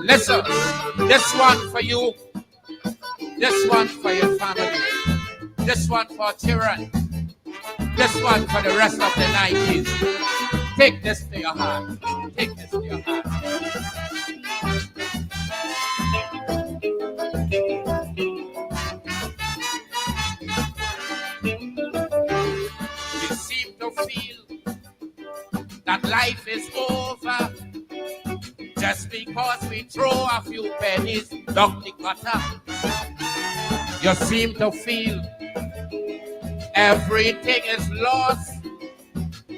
Listen, this one for you, this one for your family, this one for children, this one for the rest of the 90s. Take this to your heart. Take this to your heart. We seem to feel that life is over just because we throw a few pennies down the gutter. You seem to feel everything is lost,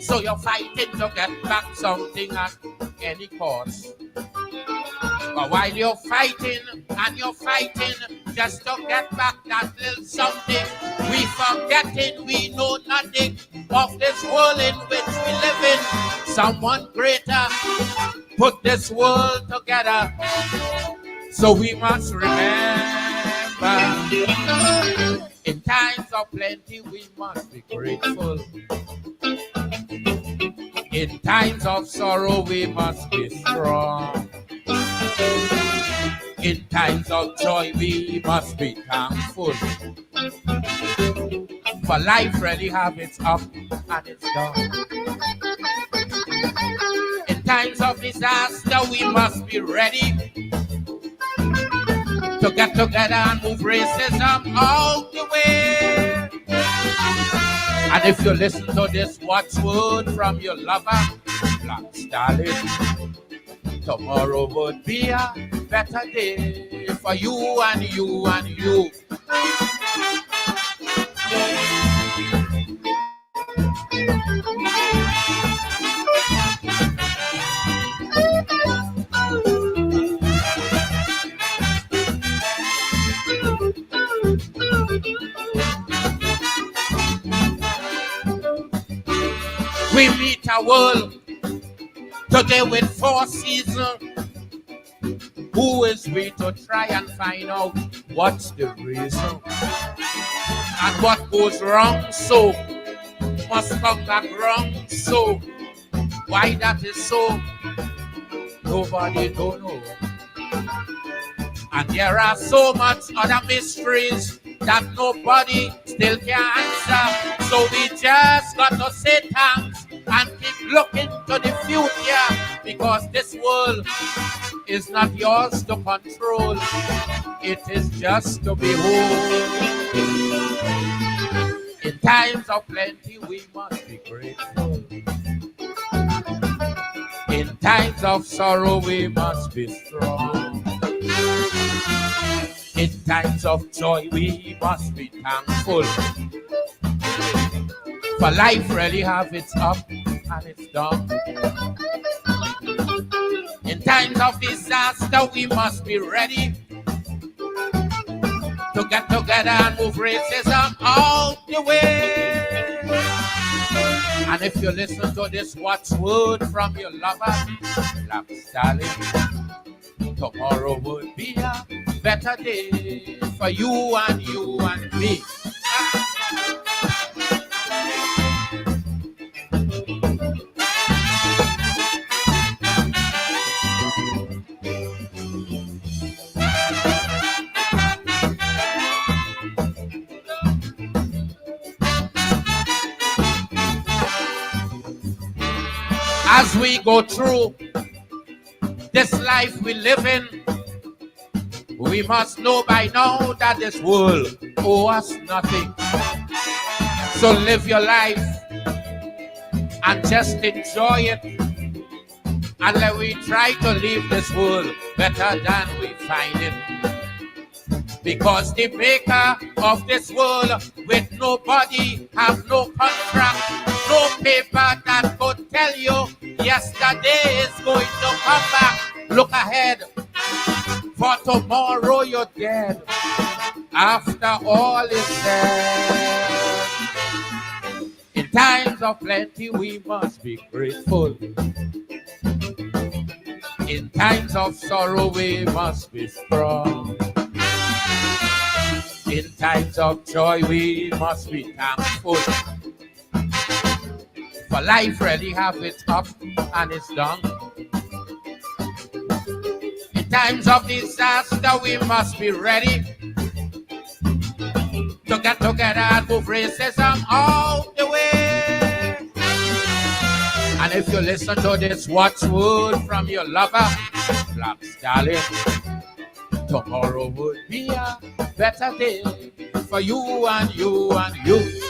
so you're fighting to get back something at any cost. But while you're fighting and you're fighting just to get back that little something, we forgetting we know nothing of this world in which we live in. Someone greater put this world together, so we must remember. In times of plenty, we must be grateful. In times of sorrow, we must be strong. In times of joy, we must be thankful. For life really have its up and its down. In times of disaster, we must be ready to get together and move racism out the way. And if you listen to this watchword from your lover, Black Stalin, tomorrow would be a better day for you and you and you. We meet a world today with 4 seasons. Who is we to try and find out what's the reason? And what goes wrong so must come back wrong so. Why that is so, nobody don't know. And there are so much other mysteries that nobody still can answer. So we just got to say thanks and keep looking to the future, because this world is not yours to control. It is just to behold. In times of plenty, we must be grateful. In times of sorrow, we must be strong. In times of joy, we must be thankful. For life really have its up and its down. In times of disaster, we must be ready to get together and move racism out the way. And if you listen to this watchword from your lover, Black Stalin, tomorrow would be a better day for you and you and me. As we go through this life we live in, we must know by now that this world owes us nothing. So live your life and just enjoy it. And let we try to leave this world better than we find it. Because the maker of this world with nobody have no contract, no paper that could tell you yesterday is going to come back. Look ahead, for tomorrow you're dead. After all is said, in times of plenty we must be grateful. In times of sorrow we must be strong. In times of joy we must be thankful. For life really have its up and its down. In times of disaster, we must be ready to get together and move racism out the way. And if you listen to this what's word from your lover, black darling, tomorrow would be a better day for you and you and you.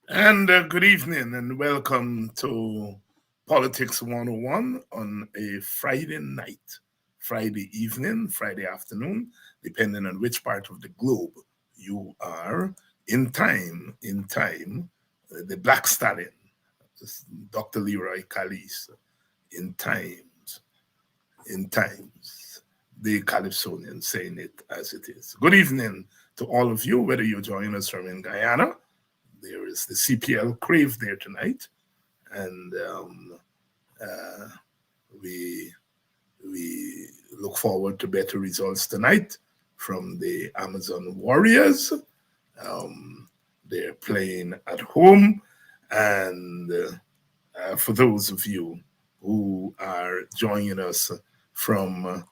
And good evening and welcome to Politics 101 on a Friday night, Friday evening, Friday afternoon, depending on which part of the globe you are. The Black Stallion, Dr. Leroy Callis, in times, the Calypsonian saying it as it is. Good evening to all of you, whether you're joining us from in Guyana. There is the CPL Crave there tonight, and we look forward to better results tonight from the Amazon Warriors. They're playing at home, and for those of you who are joining us from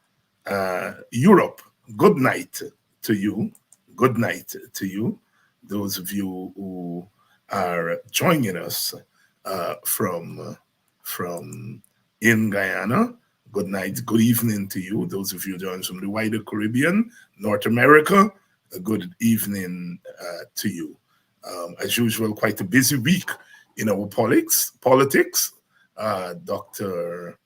Europe, good night to you. Good night to you. Those of you who are joining us from in Guyana, good night, good evening to you. Those of you joining from the wider Caribbean, North America, a good evening to you. As usual, quite a busy week in our politics. Dr.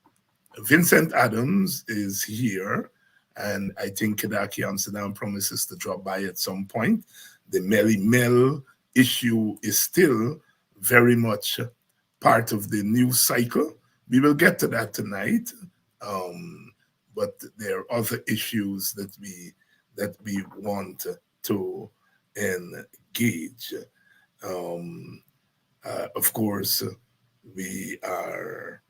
Vincent Adams is here, and I think Kidackie Amsterdam promises to drop by at some point. The Melly Mel issue is still very much part of the news cycle. We will get to that tonight, but there are other issues that we want to engage. Of course, we are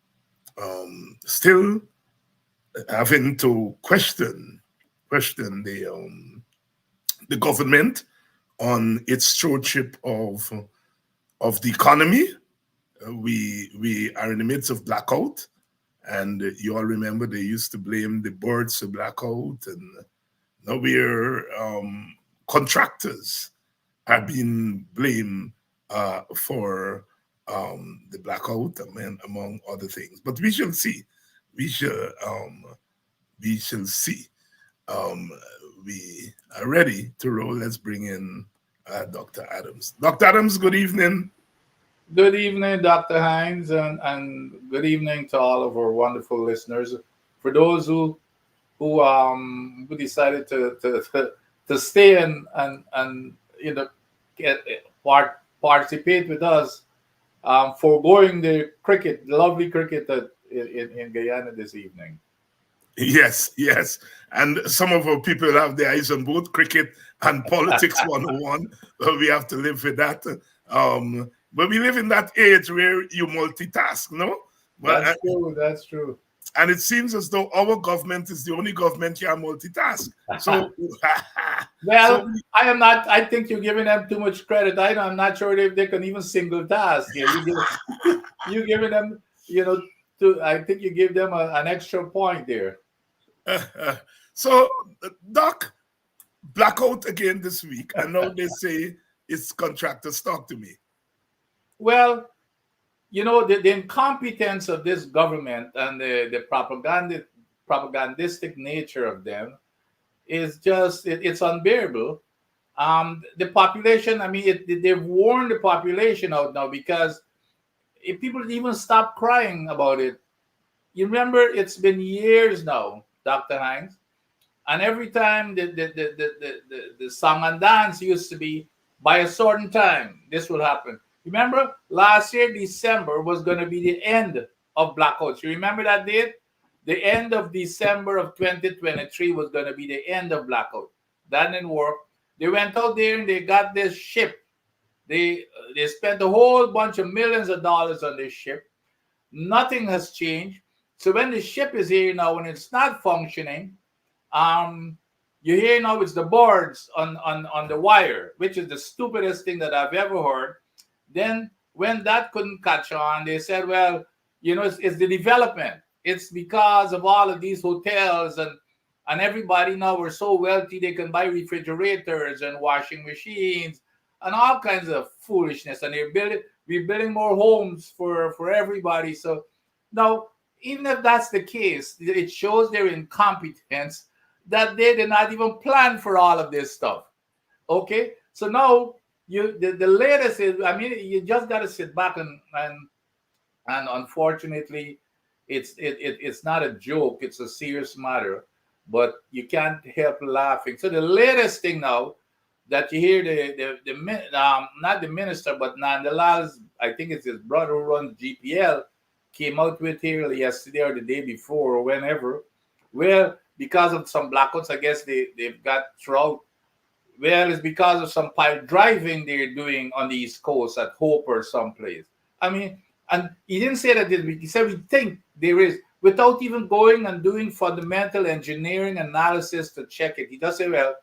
still having to question the government on its stewardship of the economy. We are in the midst of blackout, and you all remember they used to blame the birds for blackout, and now we're contractors are being blamed for the blackout, among other things. But we shall see. We shall see. We are ready to roll. Let's bring in Dr. Adams. Dr. Adams, good evening. Good evening, Dr. Hines, and good evening to all of our wonderful listeners. For those who decided to stay and participate with us, foregoing the lovely cricket that in Guyana this evening. Yes. And some of our people have their eyes on both cricket and politics 101. We have to live with that. But we live in that age where you multitask, no? That's true. That's true. And it seems as though our government is the only government can multitask. So, well, I am not. I think you're giving them too much credit. I'm not sure if they can even single task. You're giving them, I think you give them an extra point there. So, Doc, blackout again this week, and now they say it's contractors. Talk to me. Well, the incompetence of this government and the propagandistic nature of them is just, it's unbearable. The population, they've warned the population out now, because if people even stop crying about it. You remember, it's been years now, Dr. Hines, and every time the song and dance used to be by a certain time, this will happen. Remember, last year, December was going to be the end of blackouts. You remember that date? The end of December of 2023 was going to be the end of blackout. That didn't work. They went out there and they got this ship. They spent a whole bunch of millions of dollars on this ship. Nothing has changed. So when the ship is here now and it's not functioning, um, you hear now it's the boards on the wire, which is the stupidest thing that I've ever heard. Then when that couldn't catch on, they said, well, it's the development. It's because of all of these hotels and everybody now are so wealthy they can buy refrigerators and washing machines and all kinds of foolishness. And we're building more homes for everybody. So now, even if that's the case, it shows their incompetence that they did not even plan for all of this stuff. Okay, so now the latest is, I mean, you just got to sit back and unfortunately, it's not a joke; it's a serious matter. But you can't help laughing. So the latest thing now that you hear not the minister, but Nandalal, I think it's his brother who runs GPL, came out with here yesterday or the day before or whenever. Well, because of some blackouts, I guess they've got throughout. Well, it's because of some pile driving they're doing on the East Coast at Hope or someplace. I mean, and he didn't say that this week. He said we think there is, without even going and doing fundamental engineering analysis to check it. He does say, well,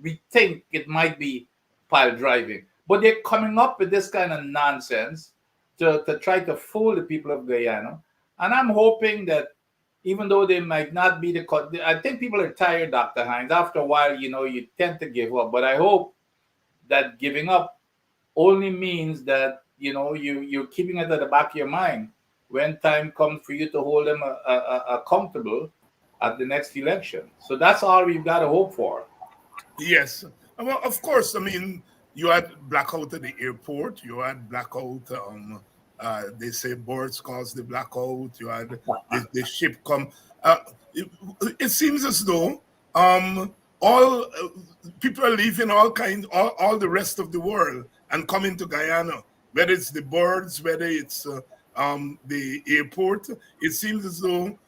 we think it might be pile driving. But they're coming up with this kind of nonsense to try to fool the people of Guyana. And I'm hoping that even though they might not be I think people are tired, Dr. Hines. After a while, you tend to give up. But I hope that giving up only means that, you're keeping it at the back of your mind when time comes for you to hold them accountable at the next election. So that's all we've got to hope for. Yes. Well, of course, I mean, you had blackout at the airport. You had blackout. They say boards caused the blackout. You had the ship come. It seems as though all people are leaving all the rest of the world and coming to Guyana. Whether it's the boards, whether it's the airport, it seems as though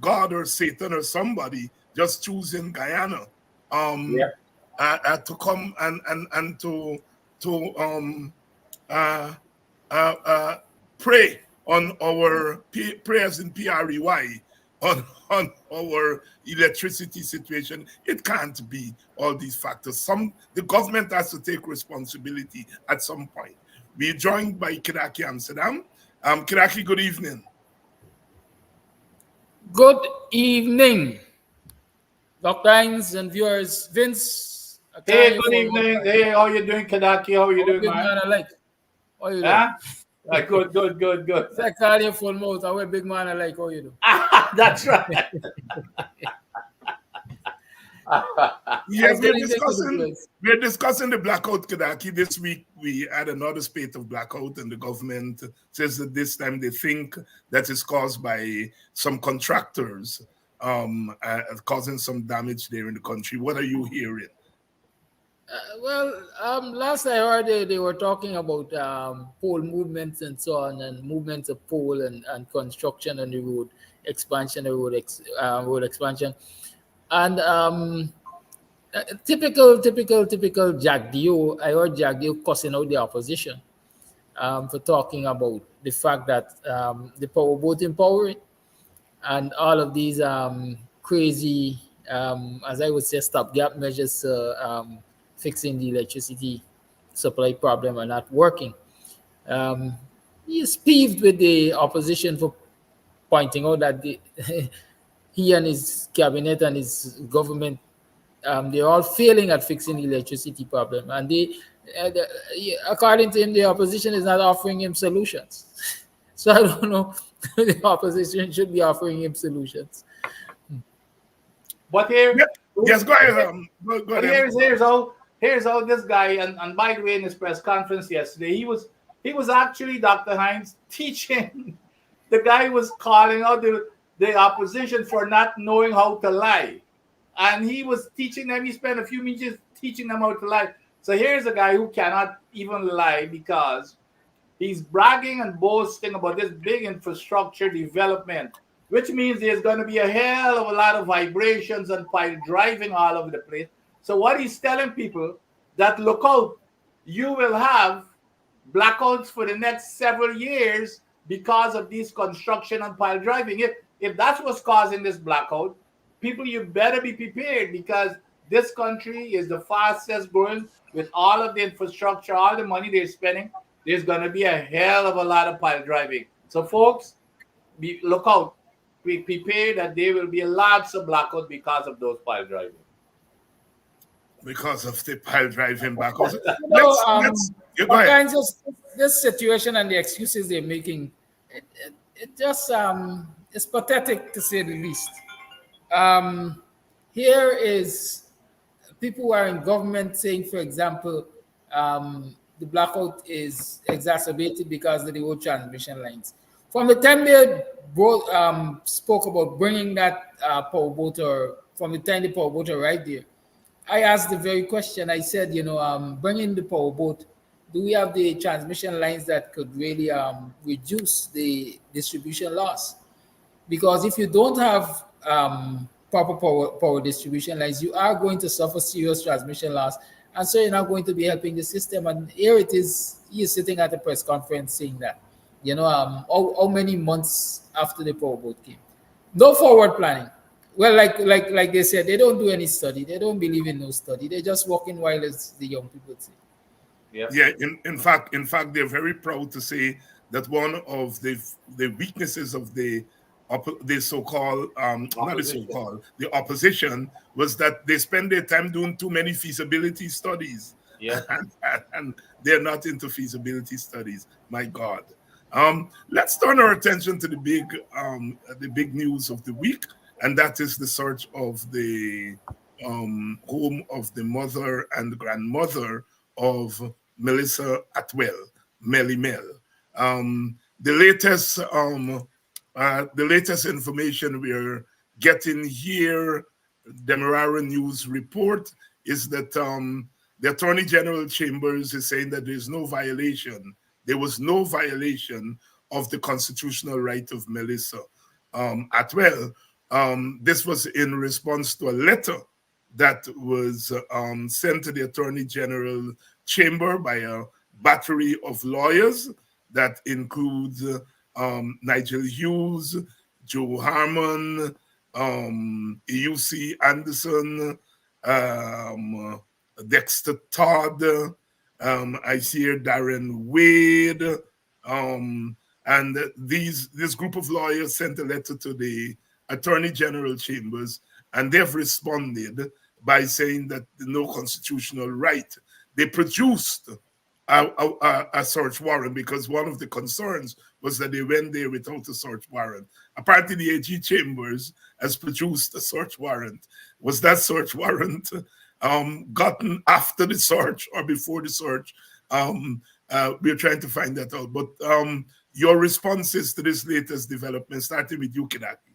God or Satan or somebody just choosing Guyana to come and to pray on our prayers in PREY on our electricity situation. It can't be all these factors. The government has to take responsibility at some point. We're joined by Kidackie Amsterdam. Kidackie, good evening. Good evening, Dr. Hines and viewers. Vince. Hey, good evening. Hey, how you doing, Kidackie? How are you doing, man? How you doing? Good. It's like calling you full mouth. I'm a big man. I like how you do. That's right. Yes, we're discussing the blackout, Kidackie. This week we had another spate of blackout, and the government says that this time they think that is caused by some contractors causing some damage there in the country. What are you hearing? Last I heard they were talking about pole movements and so on, and movements of pole and construction on the road, expansion of road expansion. And typical Jack Dio. I heard Jack Dio cussing out the opposition for talking about the fact that the powerboat empowering and all of these crazy, as I would say, stopgap measures fixing the electricity supply problem are not working. He is peeved with the opposition for pointing out that he and his cabinet and his government, they're all failing at fixing the electricity problem. And according to him, the opposition is not offering him solutions. So I don't know if the opposition should be offering him solutions. But here, yes, go ahead. Go ahead. Here's how this guy, and by the way, in his press conference yesterday, he was actually, Dr. Hines, teaching. The guy was calling out the opposition for not knowing how to lie. And he was teaching them, he spent a few minutes teaching them how to lie. So here's a guy who cannot even lie because he's bragging and boasting about this big infrastructure development, which means there's going to be a hell of a lot of vibrations and pile driving all over the place. So what he's telling people that look out, you will have blackouts for the next several years because of these construction and pile driving. If that's what's causing this blackout, people, you better be prepared, because this country is the fastest growing. With all of the infrastructure, all the money they're spending, there's going to be a hell of a lot of pile driving. So folks, look out. Be prepared that there will be lots of blackout because of those pile driving. Because of the pile driving back. Let's all kinds of this situation and the excuses they're making, it just it's pathetic to say the least. Here is people who are in government saying, for example, the blackout is exacerbated because of the old transmission lines. From the time they spoke about bringing that power boat, or from the time the power boat arrived there, I asked the very question. I said, bringing the power boat, do we have the transmission lines that could really reduce the distribution loss? Because if you don't have proper power distribution lines, you are going to suffer serious transmission loss, and so you're not going to be helping the system. And here it is, he's sitting at a press conference saying that, how many months after the power boat came, no forward planning. Well, like they said, they don't do any study. They don't believe in no study. They're just walking wild, as the young people say. Yeah. In fact, they're very proud to say that one of the weaknesses of the so-called not the so-called the opposition was that they spend their time doing too many feasibility studies. Yeah. and they're not into feasibility studies. My God. Let's turn our attention to the big news of the week, and that is the search of the home of the mother and grandmother of Melissa Atwell, Melly Mel. The latest information we're getting here, Demerara News report, is that the Attorney General Chambers is saying that there was no violation of the constitutional right of Melissa Atwell. This was in response to a letter that was sent to the Attorney General Chamber by a battery of lawyers that includes Nigel Hughes, Joe Harmon, E.U.C. Anderson, Dexter Todd, I see here Darren Wade, and this group of lawyers sent a letter to the Attorney General Chambers, and they've responded by saying that no constitutional right. They produced a search warrant because one of the concerns was that they went there without a search warrant. Apparently, the AG Chambers has produced a search warrant. Was that search warrant gotten after the search or before the search? We're trying to find that out. But your responses to this latest development, starting with you, Kidackie.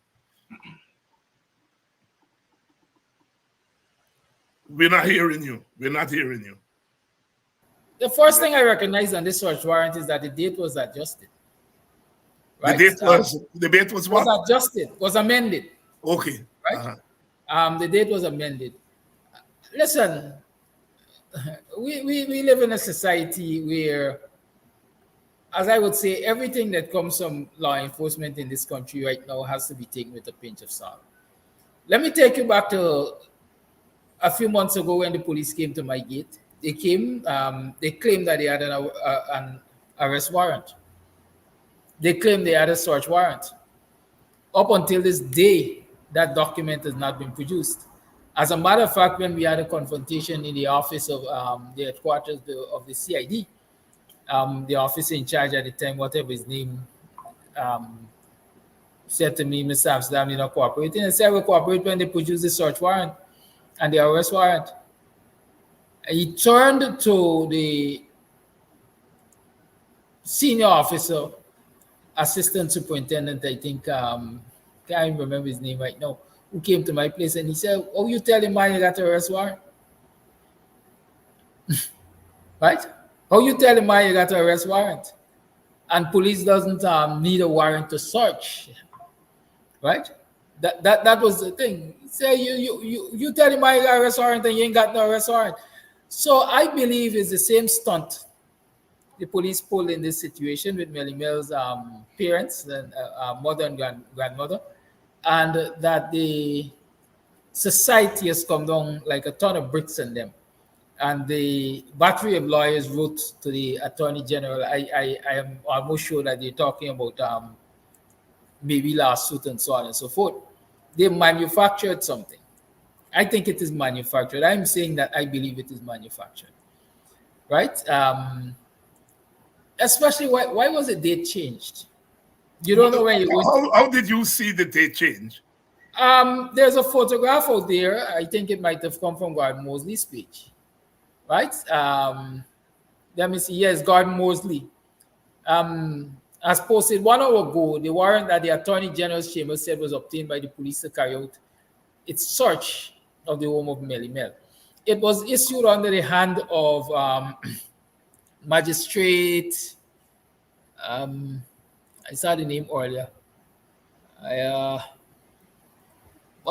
We're not hearing you. The first thing I recognize on this search warrant is that the date was adjusted. Right? The date was what? Was adjusted, was amended. Okay. Right? The date was amended. Listen, we live in a society where, as I would say, everything that comes from law enforcement in this country right now has to be taken with a pinch of salt. Let me take you back to a few months ago when the police came to my gate. They came, they claimed that they had an arrest warrant. They claimed they had a search warrant. Up until this day, that document has not been produced. As a matter of fact, when we had a confrontation in the office of the headquarters of the CID, the officer in charge at the time, whatever his name, said to me, Mr. Amsterdam, you're not cooperating. And said, I will cooperate when they produce the search warrant and the arrest warrant. He turned to the senior officer, assistant superintendent, I think, can't remember his name right now, who came to my place, and he said, oh, you tell him why you got an arrest warrant? Right? How you tell him why you got an arrest warrant? And police doesn't need a warrant to search, right? That was the thing. Say you tell him I got a arrest warrant and you ain't got no arrest warrant. So I believe it's the same stunt the police pulled in this situation with Melly Mel's parents and mother and grandmother, and that the society has come down like a ton of bricks on them. And the battery of lawyers wrote to the attorney general. I am almost sure that they're talking about maybe lawsuit and so on and so forth. They manufactured something. I think it is manufactured. I'm saying that I believe it is manufactured, right? Especially why was the date changed? You don't know when it was. How did you see the date change? There's a photograph out there. I think it might have come from Gordon Mosley's speech, right? Let me see. Yes, Gordon Mosley. As posted 1 hour ago, the warrant that the Attorney General's chamber said was obtained by the police to carry out its search of the home of Melly Mel. It was issued under the hand of Magistrate. I saw the name earlier. Well,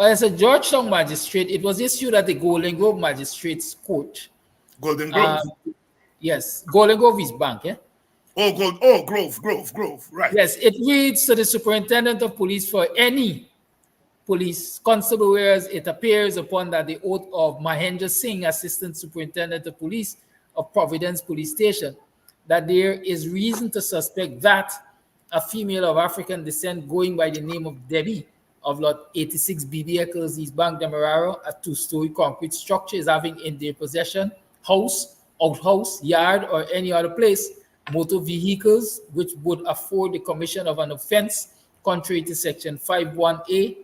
as a Georgetown magistrate, it was issued at the Golden Grove Magistrates Court. Golden Grove. Yes, Golden Grove is bank, yeah? Grove, right. Yes, it reads to the superintendent of police for any police constable, whereas it appears upon that the oath of Mahendra Singh, assistant superintendent of police of Providence Police Station, that there is reason to suspect that a female of African descent going by the name of Debbie of Lot 86 BB Eccles East Bank, Demerara, a 2-story concrete structure, is having in their possession house, outhouse, yard, or any other place motor vehicles which would afford the commission of an offense contrary to Section 51A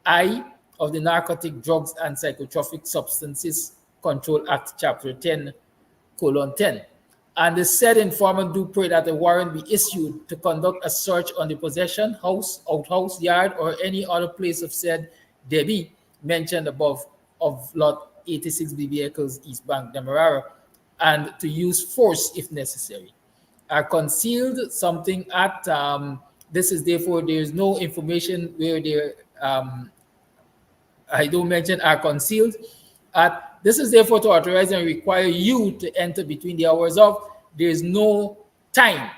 I of the Narcotic Drugs and Psychotropic Substances Control Act, Chapter 10:10. And the said informant do pray that a warrant be issued to conduct a search on the possession, house, outhouse, yard, or any other place of said Debbie mentioned above of Lot 86 BB Eccles East Bank, Demerara, and to use force if necessary. Are concealed something at this is therefore there is no information where they I don't mention are concealed at this is therefore to authorize and require you to enter between the hours of there is no time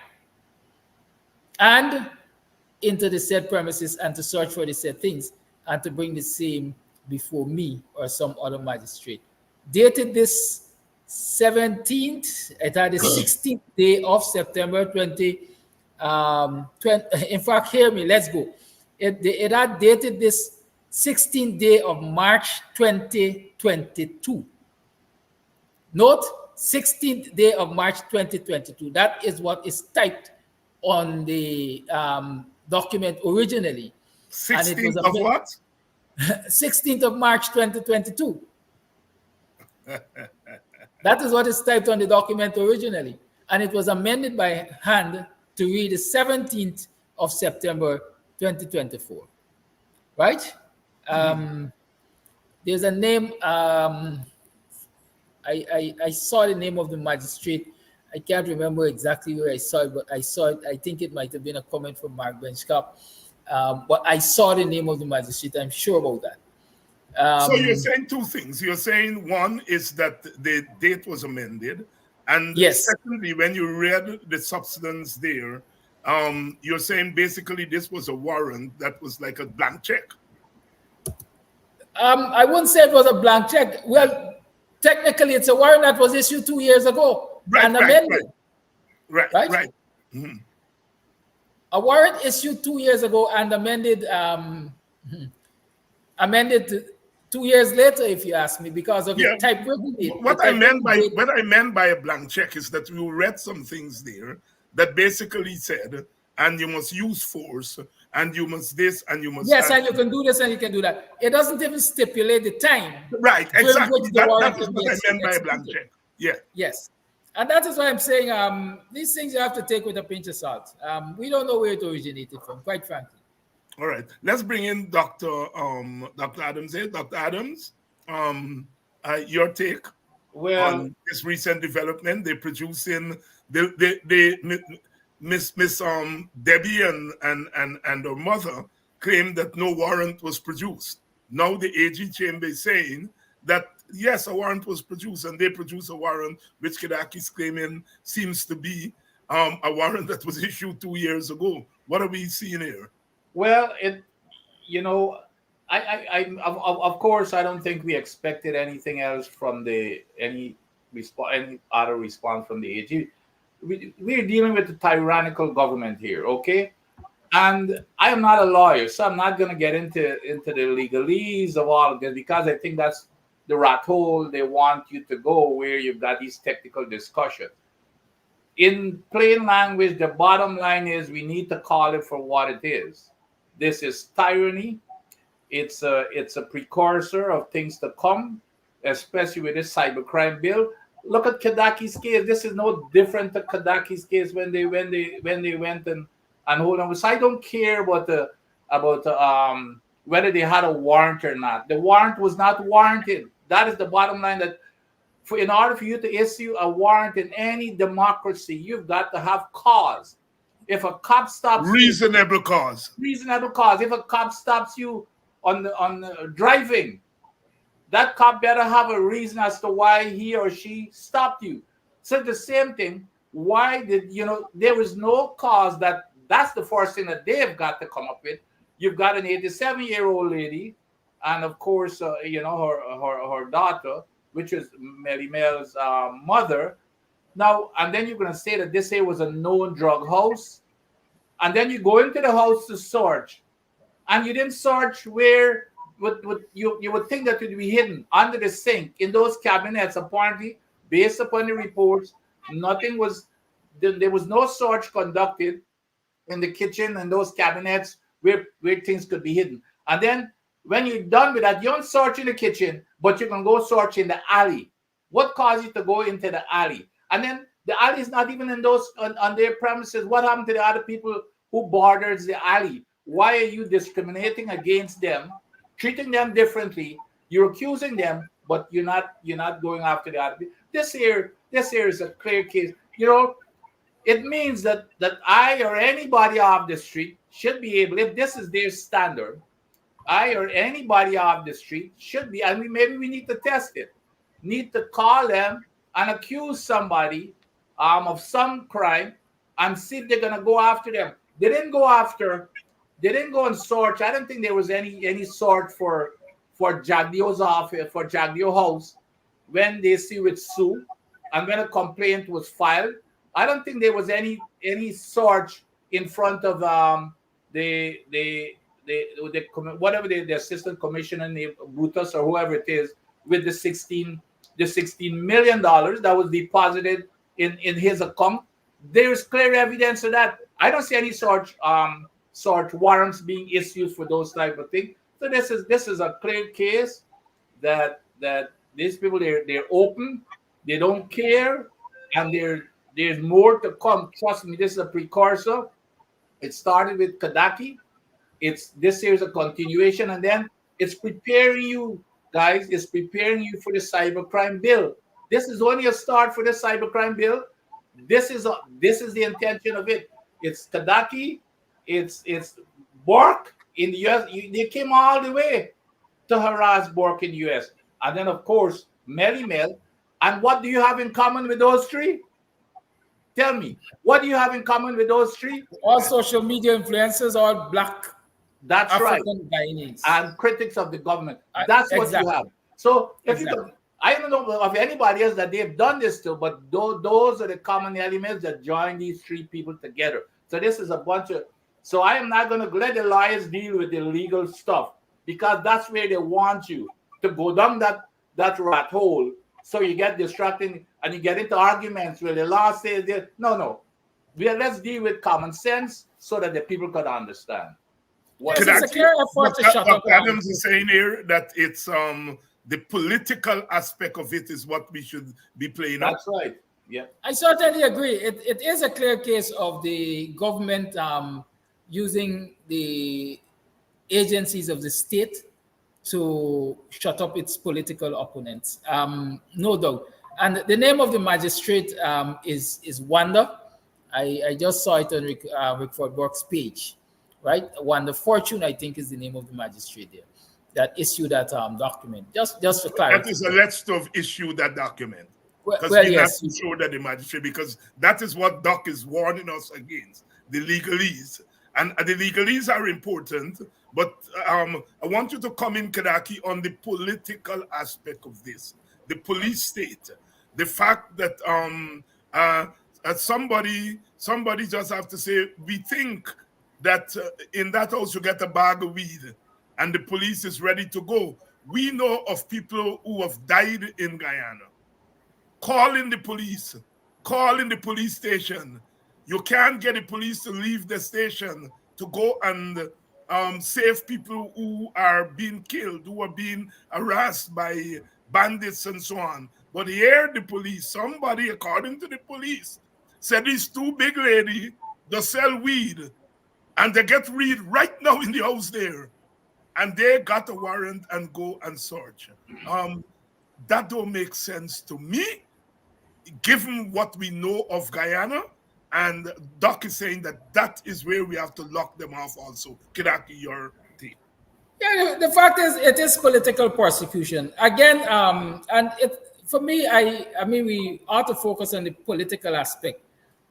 and into the said premises and to search for the said things and to bring the same before me or some other magistrate. Dated this 17th, it had the 16th day of September 20. In fact, hear me, let's go. It had dated this 16th day of March 2022. Note, 16th day of March 2022. That is what is typed on the document originally. 16th of what? 16th of March 2022. That is what is typed on the document originally. And it was amended by hand to read the 17th of September 2024. Right? There's a name. I saw the name of the magistrate. I can't remember exactly where I saw it, but I saw it. I think it might have been a comment from Mark Benchcap. But I saw the name of the magistrate. I'm sure about that. So you're saying two things. You're saying one is that the date was amended, and yes. Secondly, when you read the substance there, you're saying basically this was a warrant that was like a blank check. I wouldn't say it was a blank check. Well, technically, it's a warrant that was issued 2 years ago and amended. Right. Mm-hmm. A warrant issued 2 years ago and amended. Amended 2 years later, if you ask me, because of the type date. What I meant by a blank check is that you read some things there that basically said, and you must use force, and you must this, and you must yes, and you can do this, and you can do that. It doesn't even stipulate the time. Right, exactly. That is what I meant by a blank check. Yeah. Yes. And that is why I'm saying these things you have to take with a pinch of salt. We don't know where it originated from, quite frankly. All right, let's bring in Dr. Adams here. Dr. Adams, your take on this recent development. They're producing Miss Debbie and her mother claimed that no warrant was produced. Now the AG chamber is saying that yes, a warrant was produced, and they produced a warrant which Kidackie is claiming seems to be a warrant that was issued 2 years ago. What are we seeing here? Well, you know, of course, I don't think we expected anything else from any other response from the AG. We're dealing with a tyrannical government here, okay? And I am not a lawyer, so I'm not going to get into the legalese of all of this, because I think that's the rat hole they want you to go, where you've got these technical discussions. In plain language, the bottom line is we need to call it for what it is. This is tyranny. It's a precursor of things to come, especially with this cybercrime bill. Look at Kidackie's case. This is no different to Kidackie's case when they went and hold on. So I don't care about whether they had a warrant or not. The warrant was not warranted. That is the bottom line. That in order for you to issue a warrant in any democracy, you've got to have cause. If a cop stops reasonable cause. Reasonable cause. If a cop stops you on the driving, that cop better have a reason as to why he or she stopped you. So the same thing. Why did there was no cause? That's the first thing that they have got to come up with. You've got an 87-year-old lady, and of course, her daughter, which is Melly Mel's mother. Now, and then you're going to say that this here was a known drug house, and then you go into the house to search, and you didn't search where you would think that it would be hidden under the sink in those cabinets. Apparently, based upon the reports, there was no search conducted in the kitchen and those cabinets where things could be hidden. And then when you're done with that, you don't search in the kitchen, but you can go search in the alley. What caused you to go into the alley? And then the alley is not even in those on their premises. What happened to the other people who borders the alley? Why are you discriminating against them, treating them differently? You're accusing them, but you're not going after the other people. This here is a clear case. It means that I or anybody off the street should be able, if this is their standard, I or anybody off the street should be, and maybe we need to test it, need to call them and accuse somebody of some crime and see if they're going to go after them. They didn't go and search. I don't think there was any search for Jagdio's office, for Jagdio house, when they see with Sue and when a complaint was filed. I don't think there was any search in front of the assistant commissioner named Brutus or whoever it is, with the $16 million that was deposited in his account. There is clear evidence of that. I don't see any search warrants being issued for those type of things. So this is a clear case that these people they're open, they don't care, and there's more to come. Trust me, this is a precursor. It started with Kidackie. This here is a continuation, and then it's preparing you guys. It's preparing you for the cybercrime bill. This is only a start for the cybercrime bill. This is the intention of it. It's Kidackie. It's Bork in the U.S. They came all the way to harass Bork in the U.S. And then, of course, Melly Mel. And what do you have in common with those three? Tell me, what do you have in common with those three? All social media influencers, all black. That's African right. Guyanese. And critics of the government. That's what you have. So I don't know of anybody else that they've done this to, but those are the common elements that join these three people together. So this is a bunch of. So I am not going to let the lawyers deal with the legal stuff, because that's where they want you to go down that rat hole. So you get distracted and you get into arguments where the law says that no. Let's deal with common sense so that the people can understand. It's a clear effort to shut up. Adams is saying here that it's the political aspect of it is what we should be playing. That's right. Yeah. I certainly agree. It is a clear case of the government using the agencies of the state to shut up its political opponents. No doubt. And the name of the magistrate is Wanda. I just saw it on Rickford Burke's page. right? Wanda Fortune, I think, is the name of the magistrate there that issued that document. Just for That clarity. is alleged to have issued that document. Because Well, we have yes. to show that the magistrate, because that is what Doc is warning us against, the legalese. And the legalese are important, but I want you to come in, Kidackie, on the political aspect of this. The police state. The fact that somebody just have to say, we think that in that house you get a bag of weed and the police is ready to go. We know of people who have died in Guyana. Calling the police, calling the police station. You can't get the police to leave the station to go and save people who are being killed, who are being harassed by bandits and so on. But here the police, somebody, according to the police, said these two big ladies, they sell weed and they get weed right now in the house there. And they got a warrant and go and search. That don't make sense to me, given what we know of Guyana. And Doc is saying that that is where we have to lock them off also. Kidackie, your take. Yeah, the fact is, it is political persecution again, and it for me. I mean, we ought to focus on the political aspect,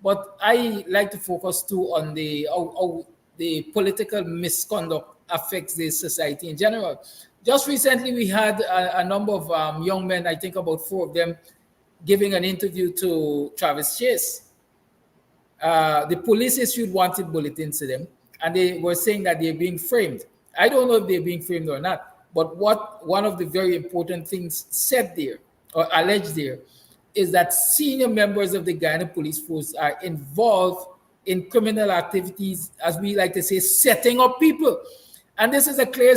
but I like to focus too on the how the political misconduct affects the society in general. Just recently, we had a number of young men. I think about 4 of them giving an interview to Travis Chase. The police issued wanted bulletins to them, and they were saying that they're being framed. I don't know if they're being framed or not, but what one of the very important things said there or alleged there is that senior members of the Guyana Police Force are involved in criminal activities, as we like to say, setting up people. And this is a clear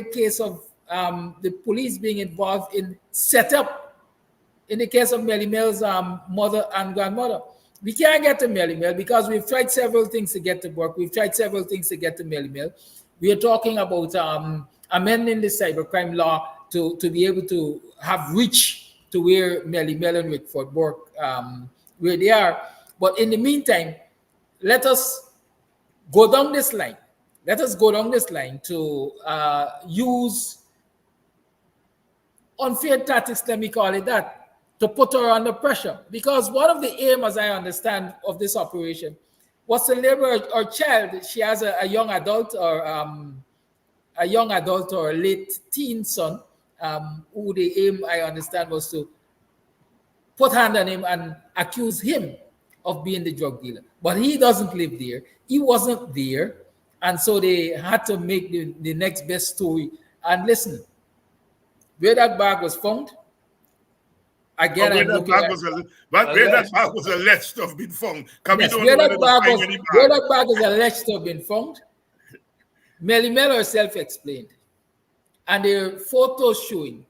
case of the police being involved in setup. In the case of Melly Mel's mother and grandmother, we can't get to Melly Mel because we've tried several things to get to work. We've tried several things to get to Melly Mel. We are talking about amending the cybercrime law to be able to have reach to where Melly Mel and Rickford work, where they are. But in the meantime, let us go down this line. Let us go down this line to use unfair tactics, let me call it that, to put her under pressure. Because one of the aim, as I understand, of this operation was to label her child. She has a young adult or a late teen son, who the aim, I understand, was to put hand on him and accuse him of being the drug dealer. But he doesn't live there. He wasn't there. And so they had to make the next best story. And listen, where that bag was found, again, where that bag was alleged to have been found. Yes, where that bag is alleged to have been found, Melly Mel herself explained. And there are photos showing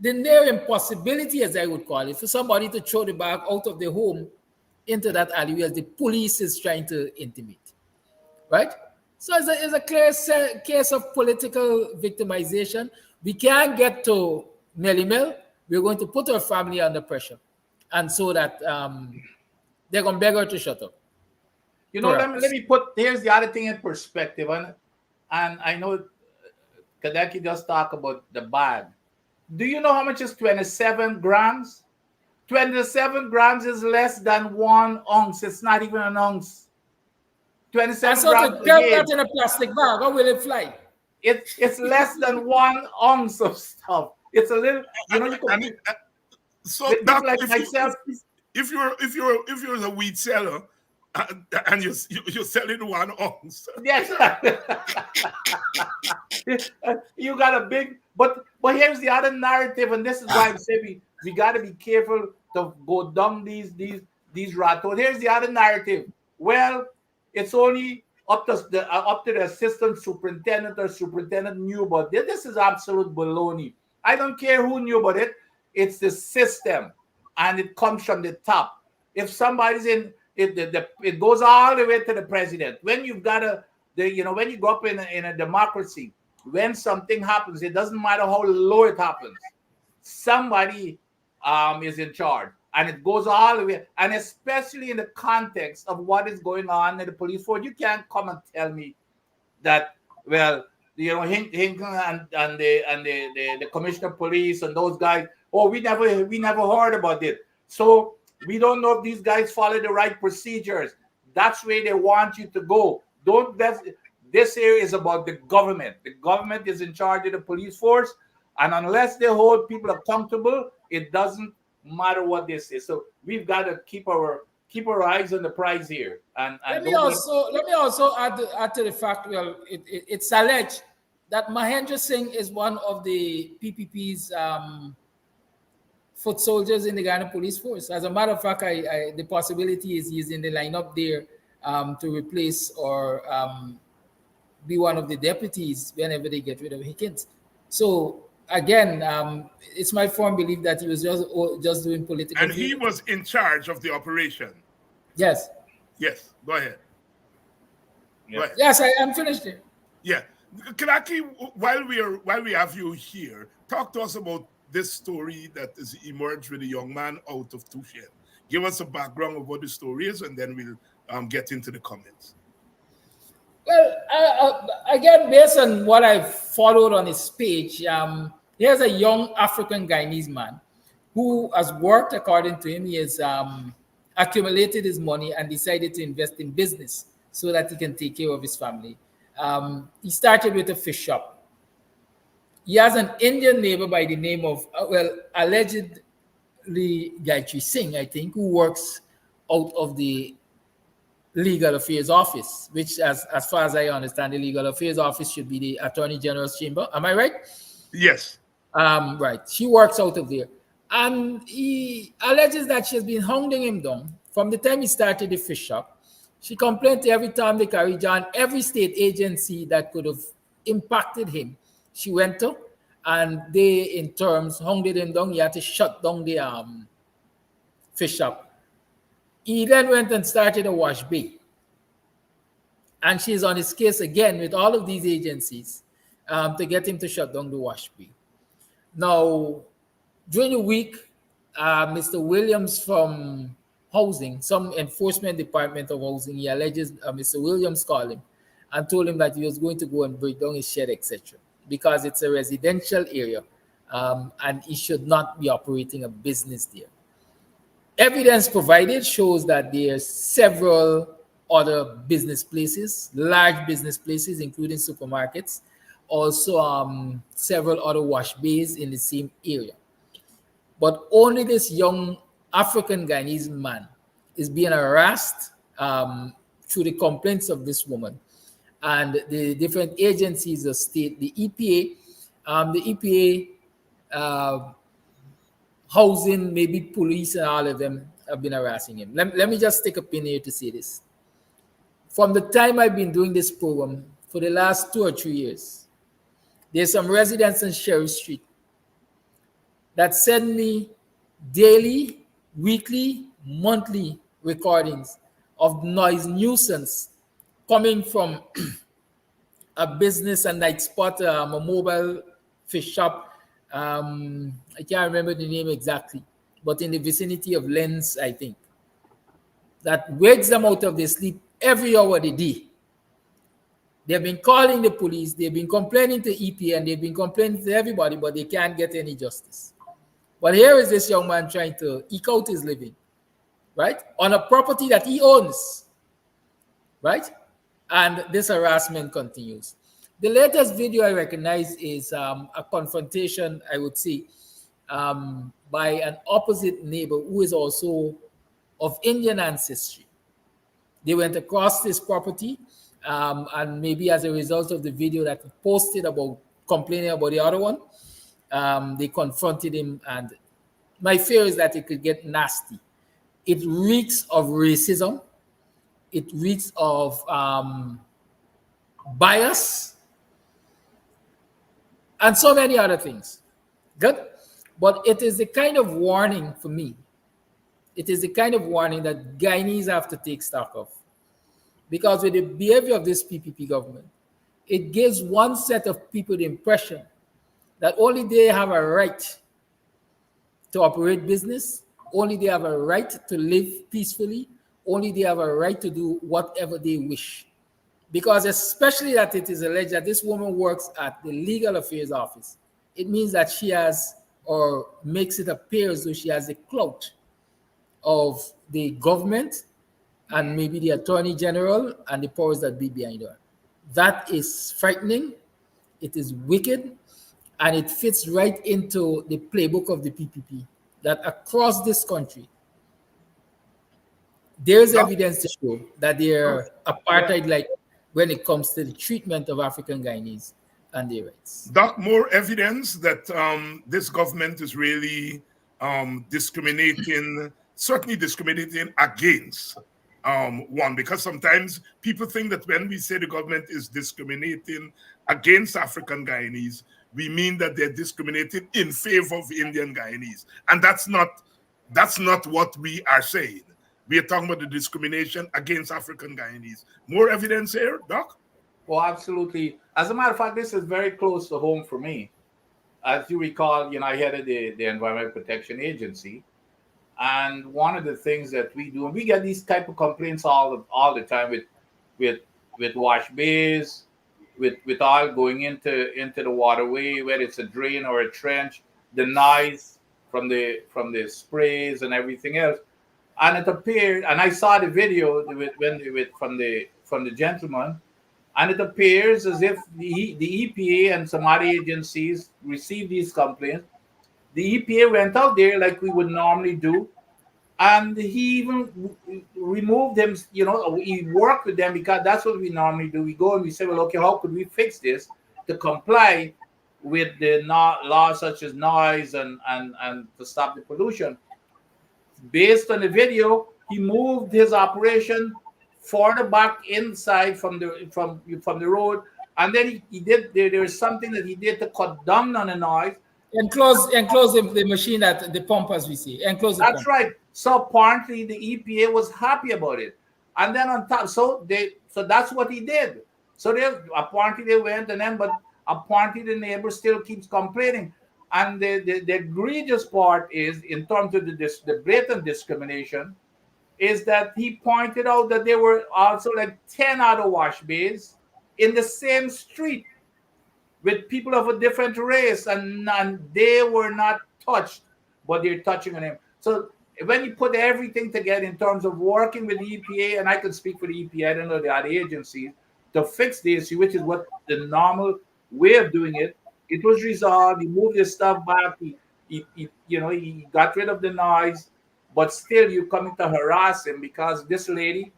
the near impossibility, as I would call it, for somebody to throw the bag out of the home into that alleyway as the police is trying to intimate. Right? So it's a clear case of political victimization. We can't get to Melly Mel. We're going to put our family under pressure. And so that they're going to beg her to shut up. You know, let me put, here's the other thing in perspective. And I know Kidackie just talked about the bag. Do you know how much is 27 grams? 27 grams is less than 1 ounce. It's not even an ounce. 27 grams. To get that in a plastic bag, how will it fly? It's less than 1 ounce of stuff. It's a little, you know. So Doc, like if you're a weed seller and you're selling 1 ounce, yes, you got a big. But here's the other narrative, and this is why I say we got to be careful to go down these rat holes. Here's the other narrative. Well, it's only up to the assistant superintendent or superintendent knew about it. This is absolute baloney. I don't care who knew about it. It's the system, and it comes from the top. If somebody's in it, it goes all the way to the president. When you've got when you go up in a democracy, when something happens, it doesn't matter how low it happens. Somebody is in charge. And it goes all the way, and especially in the context of what is going on in the police force. You can't come and tell me that, well, Hinton and the commissioner of police and those guys, oh, we never heard about it. So we don't know if these guys follow the right procedures. That's where they want you to go. This area is about the government. The government is in charge of the police force, and unless they hold people accountable, it doesn't matter what they say. So we've got to keep our eyes on the prize here. And let me also add to the fact. Well, it's alleged that Mahendra Singh is one of the PPP's foot soldiers in the Ghana police force. As a matter of fact, the possibility is he's in the lineup there to replace or be one of the deputies whenever they get rid of Higgins. So again, it's my firm belief that he was just doing political. And he was in charge of the operation. Yes. Yes. Go ahead. Yeah. Go ahead. Yes, I'm finished here. Yeah. Kidackie, while we have you here, talk to us about this story that has emerged with a young man out of Tushen. Give us a background of what the story is, and then we'll get into the comments. Well, again, based on what I've followed on his page, here's a young African Guyanese man who has worked, according to him. He has accumulated his money and decided to invest in business so that he can take care of his family. He started with a fish shop. He has an Indian neighbor by the name of, allegedly Gayatri Singh, I think, who works out of the Legal Affairs Office, which, as far as I understand, the Legal Affairs Office should be the Attorney General's chamber. Am I right? Yes. Right. She works out of there. And he alleges that she has been hounding him down from the time he started the fish shop. She complained to every time they carried on every state agency that could have impacted him. She went to, and they, in terms, hounded him down. He had to shut down the fish shop. He then went and started a wash bay. And she's on his case again with all of these agencies to get him to shut down the wash bay. Now, during the week, Mr. Williams from Housing, some enforcement department of Housing, he alleges Mr. Williams called him and told him that he was going to go and break down his shed, etc., because it's a residential area and he should not be operating a business there. Evidence provided shows that there are several other business places, large business places, including supermarkets, also several other wash bays in the same area. But only this young African Guyanese man is being harassed through the complaints of this woman and the different agencies of state, the EPA, housing, maybe police, and all of them have been harassing him. Let me just take a pin here to say this. From the time I've been doing this program for the last 2 or 3 years, there's some residents on Sheriff Street that send me daily, weekly, monthly recordings of noise nuisance coming from a business, a night spot, a mobile fish shop. I can't remember the name exactly, but in the vicinity of Lens, I think, that wakes them out of their sleep every hour of the day. They've been calling the police, they've been complaining to EPA, and they've been complaining to everybody, but they can't get any justice. But here is this young man trying to eke out his living, right, on a property that he owns, right? And this harassment continues. The latest video I recognize is a confrontation, I would say, by an opposite neighbor who is also of Indian ancestry. They went across this property, and maybe as a result of the video that he posted about complaining about the other one, they confronted him, and my fear is that it could get nasty. It reeks of racism. It reeks of bias, and so many other things. Good? But it is the kind of warning for me. It is the kind of warning that Guyanese have to take stock of. Because with the behavior of this PPP government, it gives one set of people the impression that only they have a right to operate business, Only they have a right to live peacefully. Only they have a right to do whatever they wish. Because especially that it is alleged that this woman works at the Legal Affairs Office, it means that she has, or makes it appear as though she has the clout of the government and maybe the Attorney General and the powers that be behind her. That is frightening. It is wicked, and it fits right into the playbook of the PPP. That across this country, there's evidence to show that they're apartheid-like when it comes to the treatment of African Guyanese and their rights. Doc, more evidence that this government is really discriminating, certainly discriminating against one, because sometimes people think that when we say the government is discriminating against African Guyanese, we mean that they're discriminating in favor of Indian Guyanese. And that's not what we are saying. We are talking about the discrimination against African Guyanese. More evidence here, Doc? Well, absolutely. As a matter of fact, this is very close to home for me. As you recall, I headed the Environmental Protection Agency. And one of the things that we do, and we get these type of complaints all the time with wash bays, with oil going into the waterway, whether it's a drain or a trench, the noise from the sprays and everything else. And it appeared, and I saw the video from the gentleman, and it appears as if the EPA and some other agencies received these complaints. The EPA went out there like we would normally do, and he even removed them. He worked with them because that's what we normally do. We go and we say, well, okay, how could we fix this to comply with the laws such as noise and to stop the pollution? Based on the video, he moved his operation further back inside from the road, and then he did. There was something that he did to cut down on the noise. Enclose the machine at the pump, as we see. Enclose the That's pump. right. So apparently the EPA was happy about it, and then on top, so that's what he did. So apparently they went, but apparently the neighbor still keeps complaining. And the egregious part is, in terms of the blatant discrimination, is that he pointed out that there were also like 10 other wash bays in the same street with people of a different race, and they were not touched, but they're touching on him. So when you put everything together in terms of working with the EPA, and I can speak for the EPA, I don't know the other agencies, to fix the issue, which is what the normal way of doing it, it was resolved. He moved his stuff back. He got rid of the noise, but still you're coming to harass him because this lady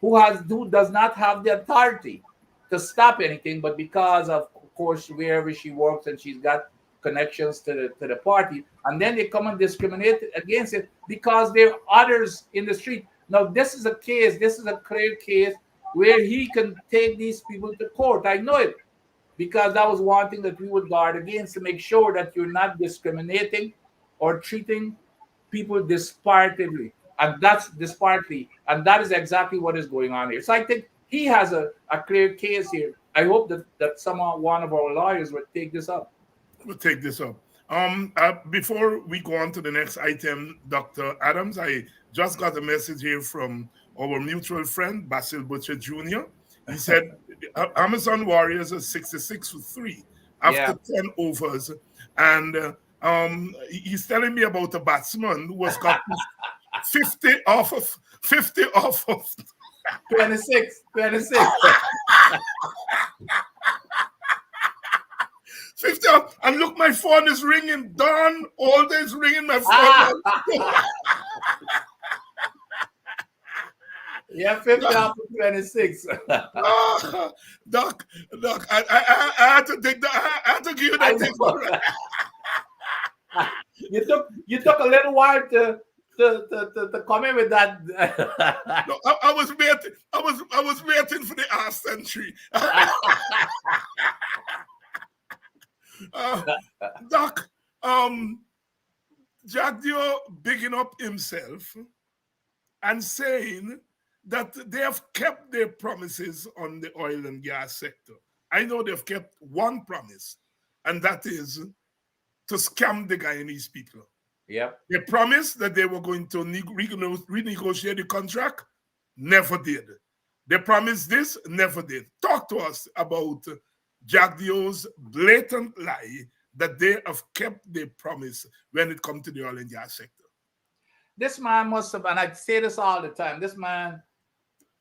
who does not have the authority to stop anything, but because of course wherever she works and she's got connections to the party, and then they come and discriminate against it because there are others in the street. Now this is a clear case where he can take these people to court. I know it, because that was one thing that we would guard against, to make sure that you're not discriminating or treating people disparately. And that's disparately. And that is exactly what is going on here. So I think he has a clear case here. I hope that one of our lawyers would take this up. We'll take this up. Before we go on to the next item, Dr. Adams, I just got a message here from our mutual friend, Basil Butcher Jr. He said Amazon Warriors are 66-3 after 10 overs. And he's telling me about a batsman who was got 50 off of 26. 50 off. And look, my phone is ringing. Dawn, all day is ringing my phone. Yeah, 50 off of 26. Doc, I had to take that. I had to give you that. You took a little while to come in with that. No, I was waiting. I was waiting for the half century. Doc, Jack Dio bigging up himself and saying that they have kept their promises on the oil and gas sector. I know they've kept one promise, and that is to scam the Guyanese people. Yep. They promised that they were going to renegotiate the contract, never did. They promised this, never did. Talk to us about Jack Dio's blatant lie that they have kept their promise when it comes to the oil and gas sector. This man must have, and I say this all the time, this man,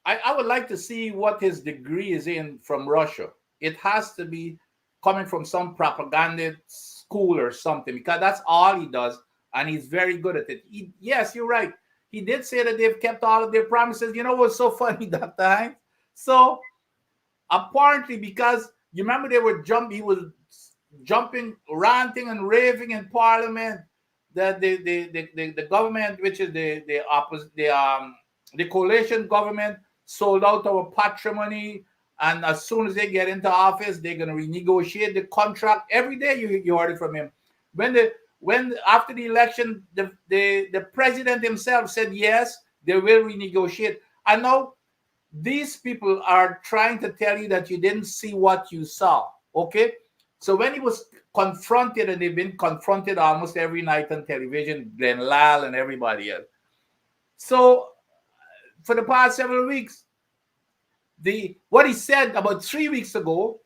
I would like to see what his degree is in from Russia. It has to be coming from some propaganda school or something, because that's all he does, and he's very good at it. Yes, you're right. He did say that they've kept all of their promises. You know what's so funny, Dr. Hines? So apparently, because you remember he was jumping, ranting and raving in Parliament that the government, which is the coalition government, sold out our patrimony, and as soon as they get into office, they're going to renegotiate the contract. Every day you heard it from him. When after the election, the president himself said yes, they will renegotiate. And now these people are trying to tell you that you didn't see what you saw. Okay, so when he was confronted, and they've been confronted almost every night on television, Glenn Lal and everybody else. So for the past several weeks, what he said about 3 weeks ago,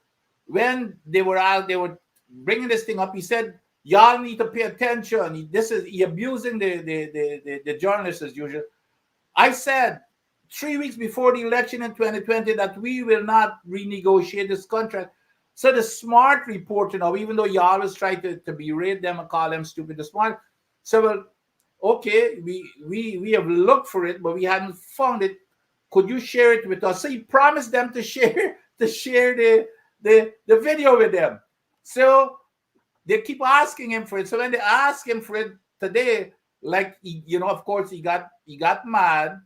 when they were bringing this thing up, he said, y'all need to pay attention. He abusing the journalists as usual. I said 3 weeks before the election in 2020 that we will not renegotiate this contract. So the smart reporter now, even though you always try to berate them and call them stupid, the smart, so well, okay, we have looked for it, but we hadn't found it. Could you share it with us? So he promised them to share the video with them. So they keep asking him for it. So when they ask him for it today, like of course he got mad,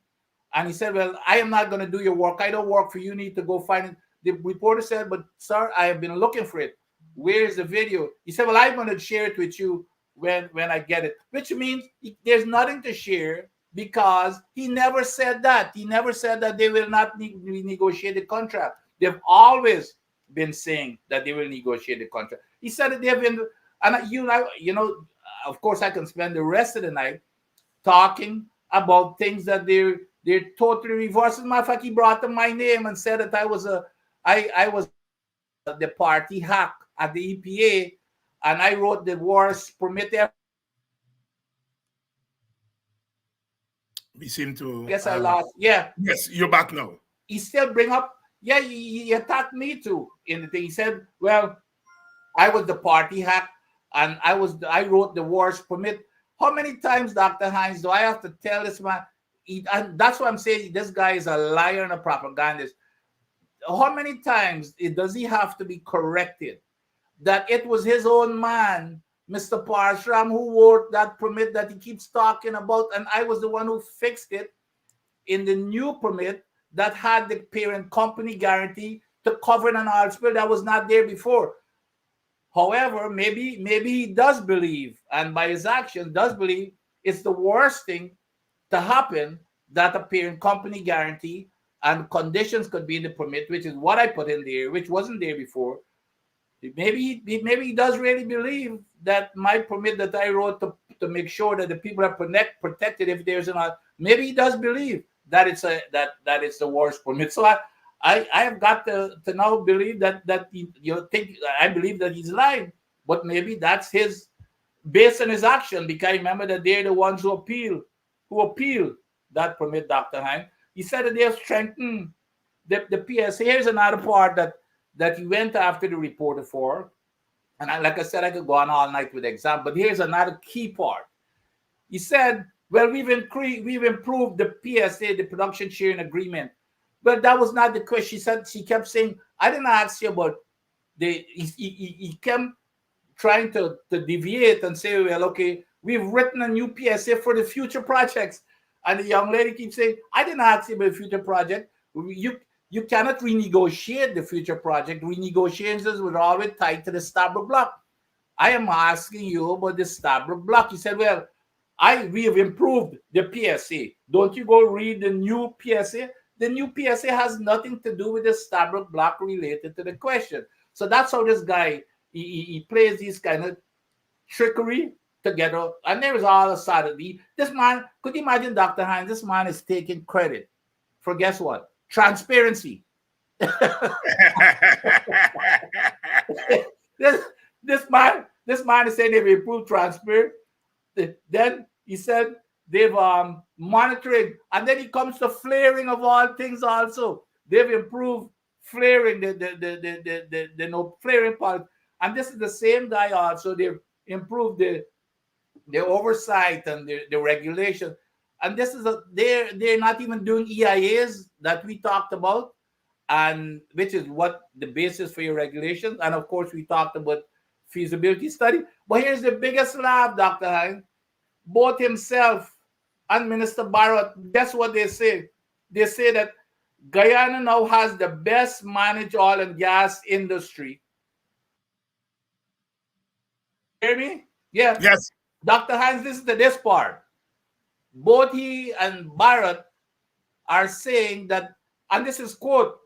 and he said, "Well, I am not going to do your work. I don't work for you. You need to go find it." The reporter said, "But sir, I have been looking for it. Where's the video?" He said, "Well, I'm going to share it with you when I get it," which means there's nothing to share, because he never said that. He never said that they will not renegotiate the contract. They've always been saying that they will negotiate the contract. He said that they've been, and of course, I can spend the rest of the night talking about things that they're totally reversed. As a matter of fact, he brought up my name and said that I was the party hack at the EPA, and I wrote the worst permit ever. We seem to. Yes, I lost. Yeah. Yes, you're back now. He still bring up. Yeah, he attacked me too in the thing. He said, "Well, I was the party hack, and I wrote the worst permit." How many times, Dr. Hines, do I have to tell this man? And that's what I'm saying. This guy is a liar and a propagandist. How many times does he have to be corrected that it was his own man, Mr. Parshram, who wrote that permit that he keeps talking about, and I was the one who fixed it in the new permit that had the parent company guarantee to cover an oil spill that was not there before. However, maybe he does believe, and by his actions does believe, it's the worst thing to happen, that a parent company guarantee and conditions could be in the permit, which is what I put in there, which wasn't there before. Maybe he does really believe that my permit that I wrote to make sure that the people are protected if there's an oil. Maybe he does believe that it's the worst permit. So I have got to now believe that I believe that he's lying, but maybe that's his based on his action, because remember that they're the ones who appeal that permit, Dr. Hine. He said that they have strengthened the PSA. Here's another part that he went after the reporter for, and like I said, I could go on all night with the example, but here's another key part. He said, "Well, we've improved the PSA, the production sharing agreement." But that was not the question. She kept saying, "I didn't ask you about the." He kept trying to deviate and say, "Well, okay, we've written a new PSA for the future projects," and the young lady keeps saying, "I didn't ask you about the future project. You cannot renegotiate the future project. Renegotiations were always tied to the Stabroek block. I am asking you about the Stabroek block." He said, "Well, we have improved the PSA. Don't you go read the new PSA? The new PSA has nothing to do with the Stabroek block related to the question." So that's how this guy, he plays these kind of trickery together, and there is all a Saturday. This man, could you imagine, Dr. Hines? This man is taking credit for, guess what? Transparency. this man is saying they've improved transparency. Then he said they've monitoring, and then it comes to flaring of all things. Also, they've improved flaring, the no flaring part. And this is the same guy. Also, they've improved the oversight and the regulation. And this is they're not even doing EIAs that we talked about, and which is what the basis for your regulations. And of course, we talked about feasibility study. But here's the biggest laugh, Dr. Hines. Both himself and Minister Barrett, guess what they say? They say that Guyana now has the best managed oil and gas industry. Hear me? Yeah. Yes. Dr. Hines, this is this part. Both he and Barrett are saying that, and this is quote,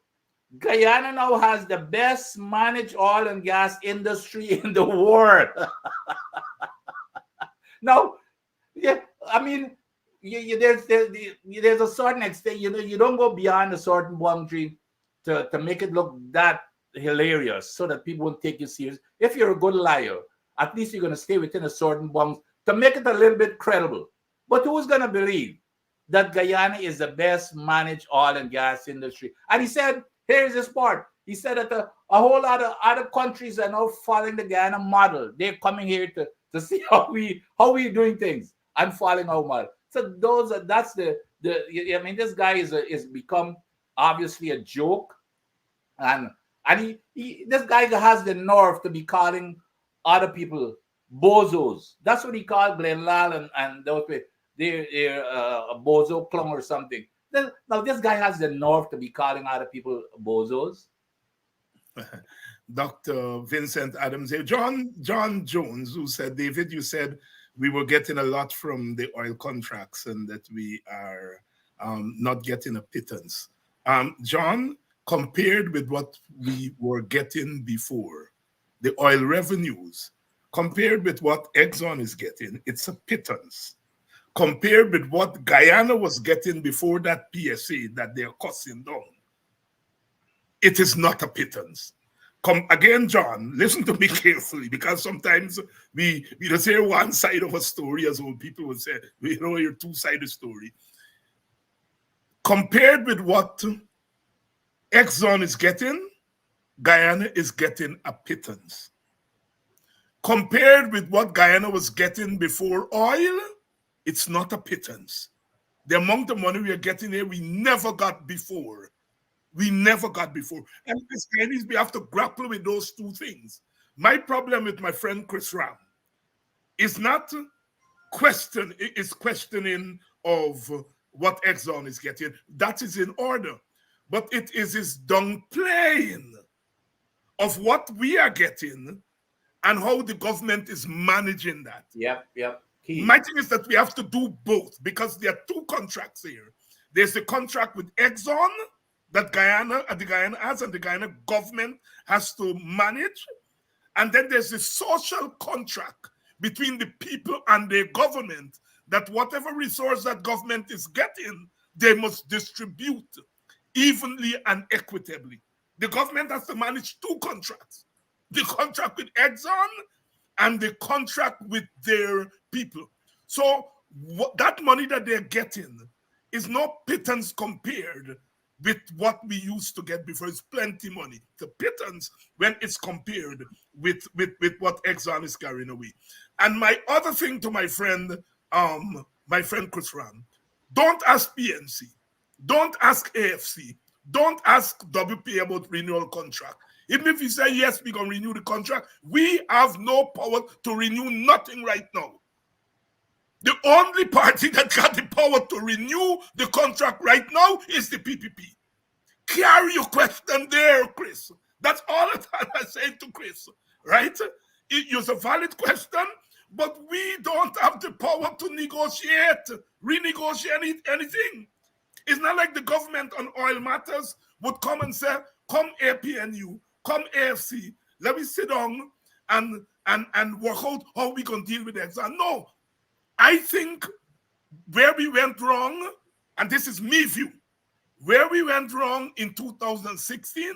Guyana now has the best managed oil and gas industry in the world. Now, yeah, I mean, there's a certain extent, you don't go beyond a certain boundary to make it look that hilarious so that people won't take you serious. If you're a good liar, at least you're going to stay within a certain bounds to make it a little bit credible. But who's going to believe that Guyana is the best managed oil and gas industry? And he said, here's this part. He said that a whole lot of other countries are now following the Guyana model. They're coming here to see how we're doing things and following our model. So that's the I mean, this guy is become obviously a joke, and he this guy has the nerve to be calling other people bozos. That's what he called Glenn Lal and those people. They're a bozo clone or something. Now this guy has the nerve to be calling other people bozos. Dr. Vincent Adams here. John Jones, who said, David, you said we were getting a lot from the oil contracts and that we are not getting a pittance. John, compared with what we were getting before, the oil revenues, compared with what Exxon is getting, it's a pittance. Compared with what Guyana was getting before that PSA that they're cutting down, it is not a pittance. Come again, John, listen to me carefully, because sometimes we just hear one side of a story, as old people would say, we know your two-sided story. Compared with what Exxon is getting, Guyana is getting a pittance. Compared with what Guyana was getting before oil, it's not a pittance. The amount of money we are getting here, we never got before. We never got before. And this Chinese, we have to grapple with those two things. My problem with my friend Chris Ram is not questioning of what Exxon is getting. That is in order. But it is his downplaying of what we are getting and how the government is managing that. Yep. Key. My thing is that we have to do both, because there are two contracts here. There's the contract with Exxon that the Guyana has, and the Guyana government has to manage. And then there's a social contract between the people and the government that whatever resource that government is getting, they must distribute evenly and equitably. The government has to manage two contracts: the contract with Exxon and the contract with their people. So that money that they're getting is no pittance compared with what we used to get before. It's plenty money. The pittance when it's compared with what Exxon is carrying away. And my other thing to my friend Chris Ram, don't ask PNC, don't ask AFC, don't ask WPA about renewal contract. Even if you say, yes, we're going to renew the contract, we have no power to renew nothing right now. The only party that got the power to renew the contract right now is the PPP. Carry your question there, Chris. That's all that I say to Chris, right? It's a valid question, but we don't have the power to renegotiate anything. It's not like the government on oil matters would come and say, come APNU, come AFC, let me sit down and work out how we can deal with the exam. No, I think where we went wrong, and this is me view, where we went wrong in 2016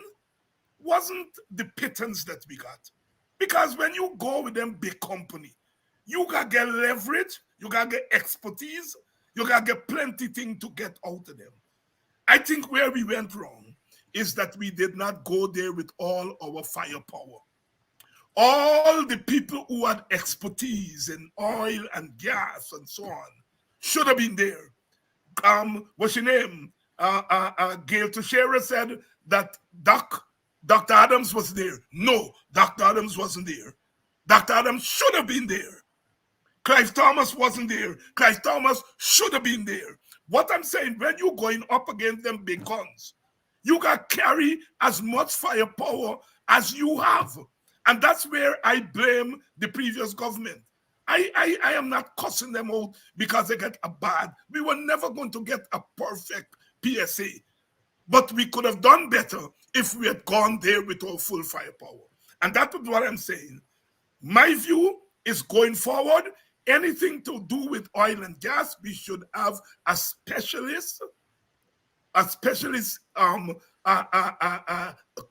wasn't the pittance that we got. Because when you go with them big company, you gotta get leverage, you gotta get expertise, you gotta get plenty thing to get out of them. I think where we went wrong is that we did not go there with all our firepower. All the people who had expertise in oil and gas and so on should have been there. What's your name? Gail Teixeira said that Dr. Adams was there. No, Dr. Adams wasn't there. Dr. Adams should have been there. Clive Thomas wasn't there. Clive Thomas should have been there. What I'm saying, when you're going up against them big guns, you got to carry as much firepower as you have. And that's where I blame the previous government. I am not cussing them out because they get a bad. We were never going to get a perfect PSA. But we could have done better if we had gone there with our full firepower. And that's what I'm saying. My view is going forward, anything to do with oil and gas, we should have a specialist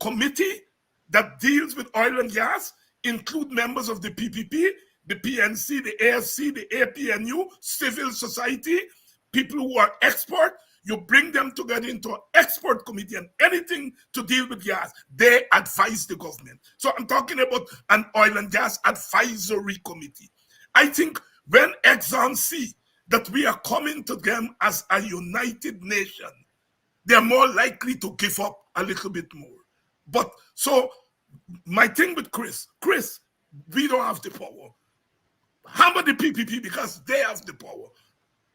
committee that deals with oil and gas, include members of the PPP, the PNC, the ASC, the APNU, civil society, people who are expert. You bring them together into an expert committee, and anything to deal with gas, they advise the government. So I'm talking about an oil and gas advisory committee. I think when Exxon see that we are coming to them as a united nation, they're more likely to give up a little bit more. But so my thing with Chris, we don't have the power. Hammer the PPP because they have the power.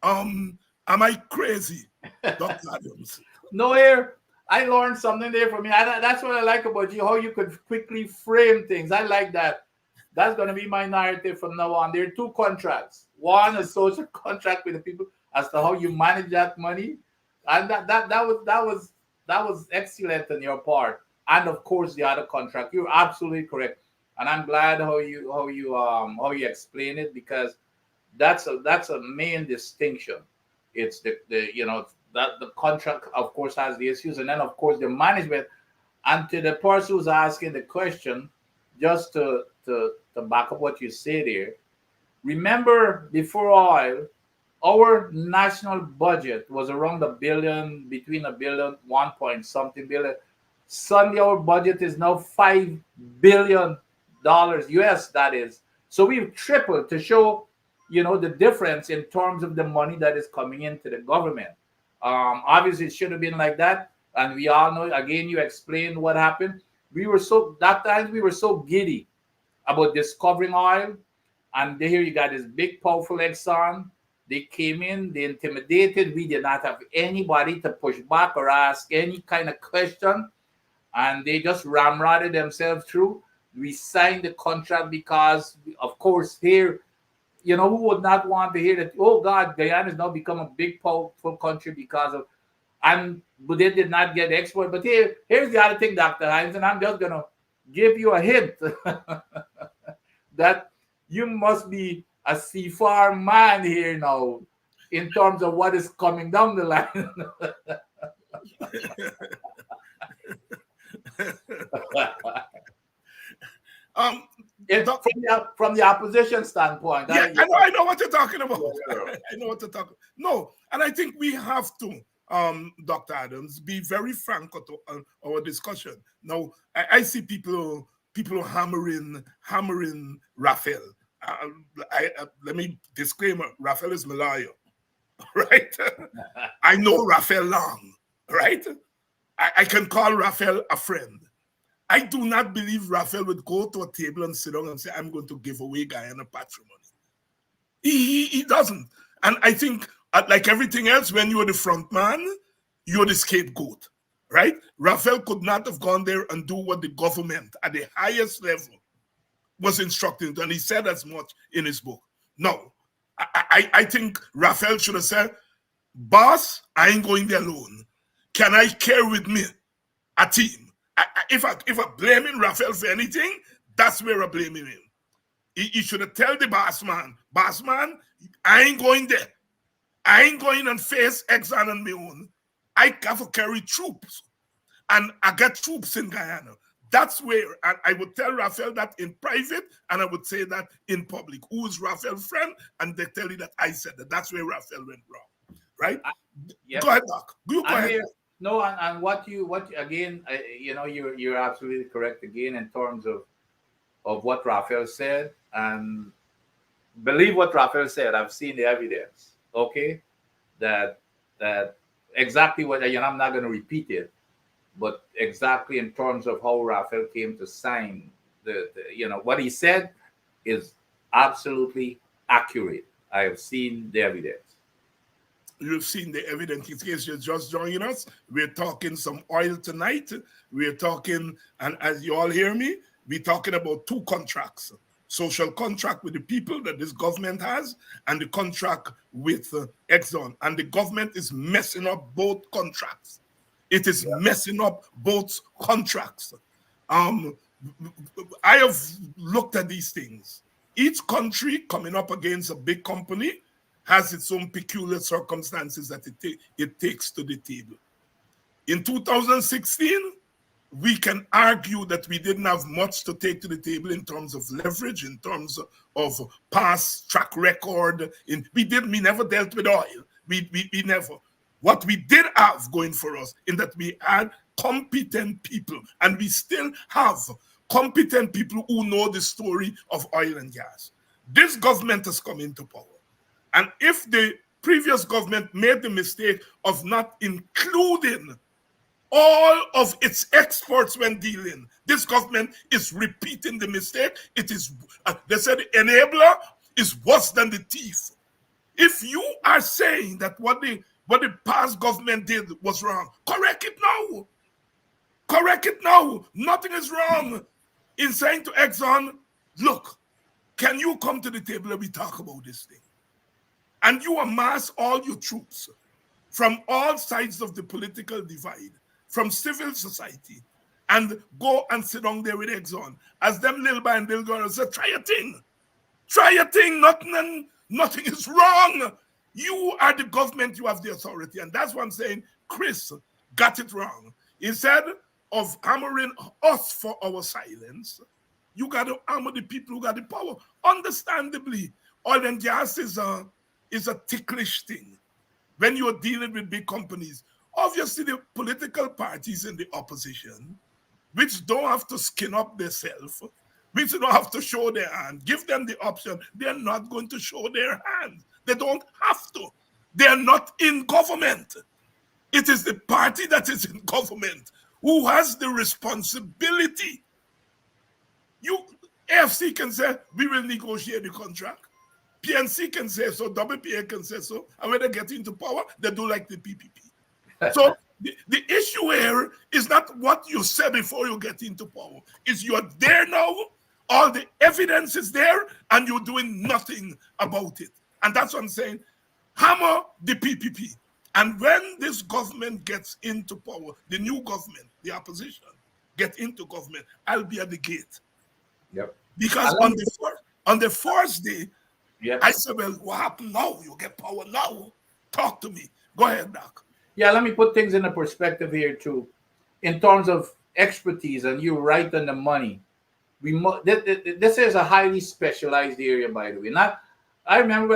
Am I crazy, Dr. Adams? No, here I learned something there from you. That's what I like about you, how you could quickly frame things. I like that. That's going to be my narrative from now on. There are two contracts. One, a social contract with the people as to how you manage that money, and that was excellent on your part. And of course, the other contract. You're absolutely correct, and I'm glad how you explain it, because that's a main distinction. It's the that the contract, of course, has the issues, and then of course the management. And to the person who's asking the question, just to back up what you said here, remember before oil, our national budget was around $1 billion, between $1 billion, 1 point something billion. Suddenly our budget is now $5 billion US, that is. So we've tripled to show, the difference in terms of the money that is coming into the government. Obviously it should have been like that. And we all know, again, you explained what happened. That time we were so giddy about discovering oil. And here you got this big, powerful Exxon. They came in, they intimidated. We did not have anybody to push back or ask any kind of question. And they just ramrodded themselves through. We signed the contract because, of course, here, who would not want to hear that, oh God, Guyana has now become a big, powerful country because of, but they did not get export. But here's the other thing, Dr. Hines, and I'm just going to give you a hint that you must be a seafar man here now in terms of what is coming down the line. From the opposition standpoint. Yeah, I know what you're talking about. I know what you're talking about. No, and I think we have to, Dr. Adams, be very frank on our discussion. Now, I see people hammering Raphael. Let me disclaimer, Raphael is my lawyer, right? I know Raphael long, right? I can call Raphael a friend. I do not believe Raphael would go to a table and sit down and say, I'm going to give away Guyana patrimony. He doesn't. And I think, like everything else, when you're the front man, you're the scapegoat, right? Raphael could not have gone there and do what the government at the highest level was instructing, and he said as much in his book. No, I think Raphael should have said, boss, I ain't going there alone. Can I carry with me a team? If I'm blaming Raphael for anything, That's where I'm blaming him. He should have tell the boss man, I ain't going there. I ain't going and face Exxon on my own. I have to carry troops. And I get troops in Guyana. That's where, and I would tell Raphael that in private, and I would say that in public. Who is Raphael's friend? And they tell you that I said that. That's where Raphael went wrong, right? Yep. Go ahead, Doc. Go ahead. Here, no, and what again? You're absolutely correct again in terms of what Raphael said, and believe what Raphael said. I've seen the evidence. Okay, that exactly what I'm not going to repeat it. But exactly in terms of how Raphael came to sign the what he said is absolutely accurate. I have seen the evidence. You've seen the evidence. In case you're just joining us, we're talking some oil tonight. We're talking, and as you all hear me, we're talking about two contracts. Social contract with the people that this government has, and the contract with Exxon. And the government is messing up both contracts. It is messing up both contracts. I have looked at these things. Each country coming up against a big company has its own peculiar circumstances that it takes to the table. In 2016, we can argue that we didn't have much to take to the table in terms of leverage, in terms of past track record. We never dealt with oil. We never. What we did have going for us in that we had competent people, and we still have competent people who know the story of oil and gas. This government has come into power. And if the previous government made the mistake of not including all of its experts when dealing, this government is repeating the mistake. It is, they said the enabler is worse than the thief. If you are saying that what the past government did was wrong, correct it now. Correct it now. Nothing is wrong in saying to Exxon, look, can you come to the table and we talk about this thing? And you amass all your troops from all sides of the political divide, from civil society, and go and sit down there with Exxon. As them little by and little girl and say, try a thing. Try a thing. Nothing is wrong. You are the government, you have the authority. And that's what I'm saying. Chris got it wrong. Instead of hammering us for our silence, you got to hammer the people who got the power. Understandably, oil and gas is a ticklish thing when you're dealing with big companies. Obviously, the political parties in the opposition, which don't have to skin up themselves, which don't have to show their hand, give them the option, they're not going to show their hand. They don't have to. They are not in government. It is the party that is in government who has the responsibility. AFC can say, we will negotiate the contract. PNC can say so, WPA can say so, and when they get into power, they do like the PPP. So the issue here is not what you say before you get into power. It's you're there now, all the evidence is there, and you're doing nothing about it. And that's what I'm saying. Hammer the PPP. And when this government gets into power, the new government, the opposition, get into government, I'll be at the gate. Yep. Because on the first day, I said, well, what happened now? You get power now. Talk to me. Go ahead, Doc. Yeah, let me put things in a perspective here too. In terms of expertise, and you're right on the money. This is a highly specialized area, by the way. I remember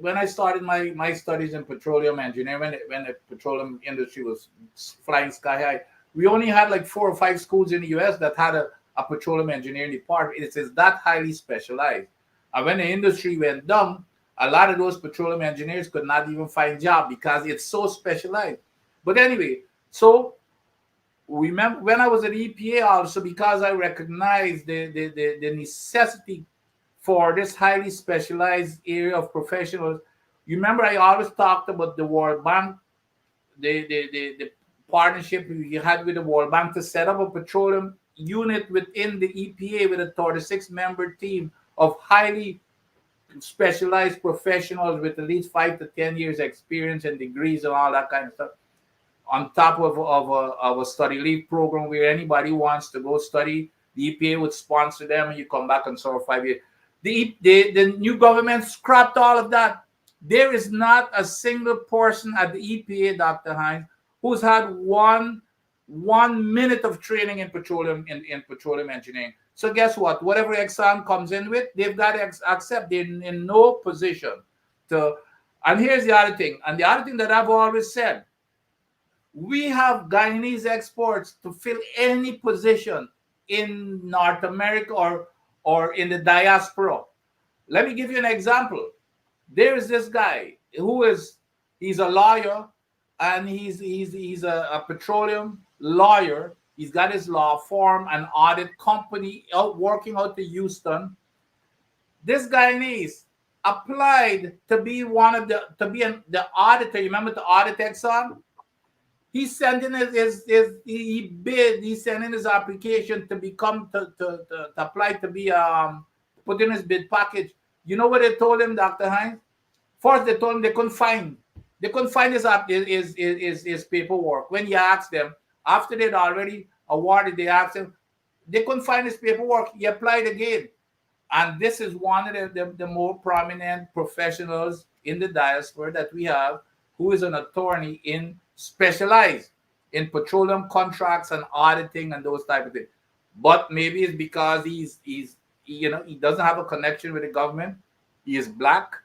when I started my studies in petroleum engineering, when the petroleum industry was flying sky high, we only had like 4 or 5 schools in the US that had a petroleum engineering department. It is that highly specialized. And when the industry went down, a lot of those petroleum engineers could not even find job because it's so specialized. But anyway, so remember when I was at EPA also, because I recognized the necessity for this highly specialized area of professionals. You remember I always talked about the World Bank, the partnership we had with the World Bank to set up a petroleum unit within the EPA with a 36-member team of highly specialized professionals with at least 5 to 10 years experience and degrees and all that kind of stuff. On top of a study leave program where anybody who wants to go study The EPA would sponsor them, and you come back and serve 5 years. The new government scrapped all of that. There is not a single person at the EPA, Dr. Hines, who's had one minute of training in petroleum petroleum engineering. So guess what? Whatever Exxon comes in with, they've got to accept. They're in no position to. And here's the other thing. And the other thing that I've always said, we have Guyanese exports to fill any position in North America or in the diaspora. Let me give you an example. There is this guy he's a lawyer, and he's a petroleum lawyer. He's got his law firm and audit company working out to Houston. This Guyanese applied to be the auditor. You remember to audit Exxon? He sent in he sent in his application to become to apply to be put in his bid package. You know what they told him, Dr. Hines? First, they told him they couldn't find his paperwork. When he asked them, after they'd already awarded, they asked him, they couldn't find his paperwork. He applied again. And this is one of the more prominent professionals in the diaspora that we have, who is an attorney specialized in petroleum contracts and auditing and those type of things. But maybe it's because he doesn't have a connection with the government. He is black,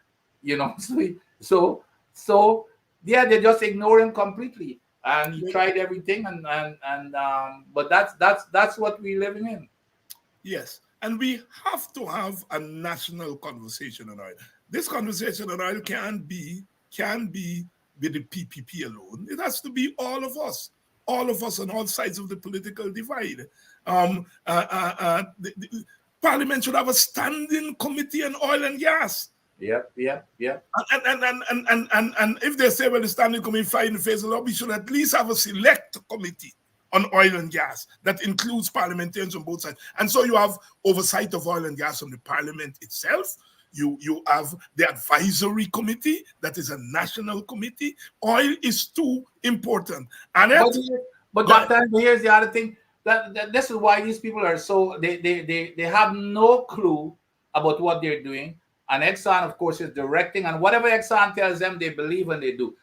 so yeah, they just ignore him completely. And he tried everything, but that's what we're living in. Yes. And we have to have a national conversation on oil. This conversation on oil can't be with the PPP alone. It has to be all of us on all sides of the political divide. The Parliament should have a standing committee on oil and gas. Yeah. And if they say, well, the standing committee fight in the face of law, we should at least have a select committee on oil and gas that includes parliamentarians on both sides. And so you have oversight of oil and gas from the parliament itself. You have the advisory committee that is a national committee. Oil is too important. But Dr. Here's the other thing. That this is why these people are so they have no clue about what they're doing. And Exxon, of course, is directing, and whatever Exxon tells them, they believe and they do.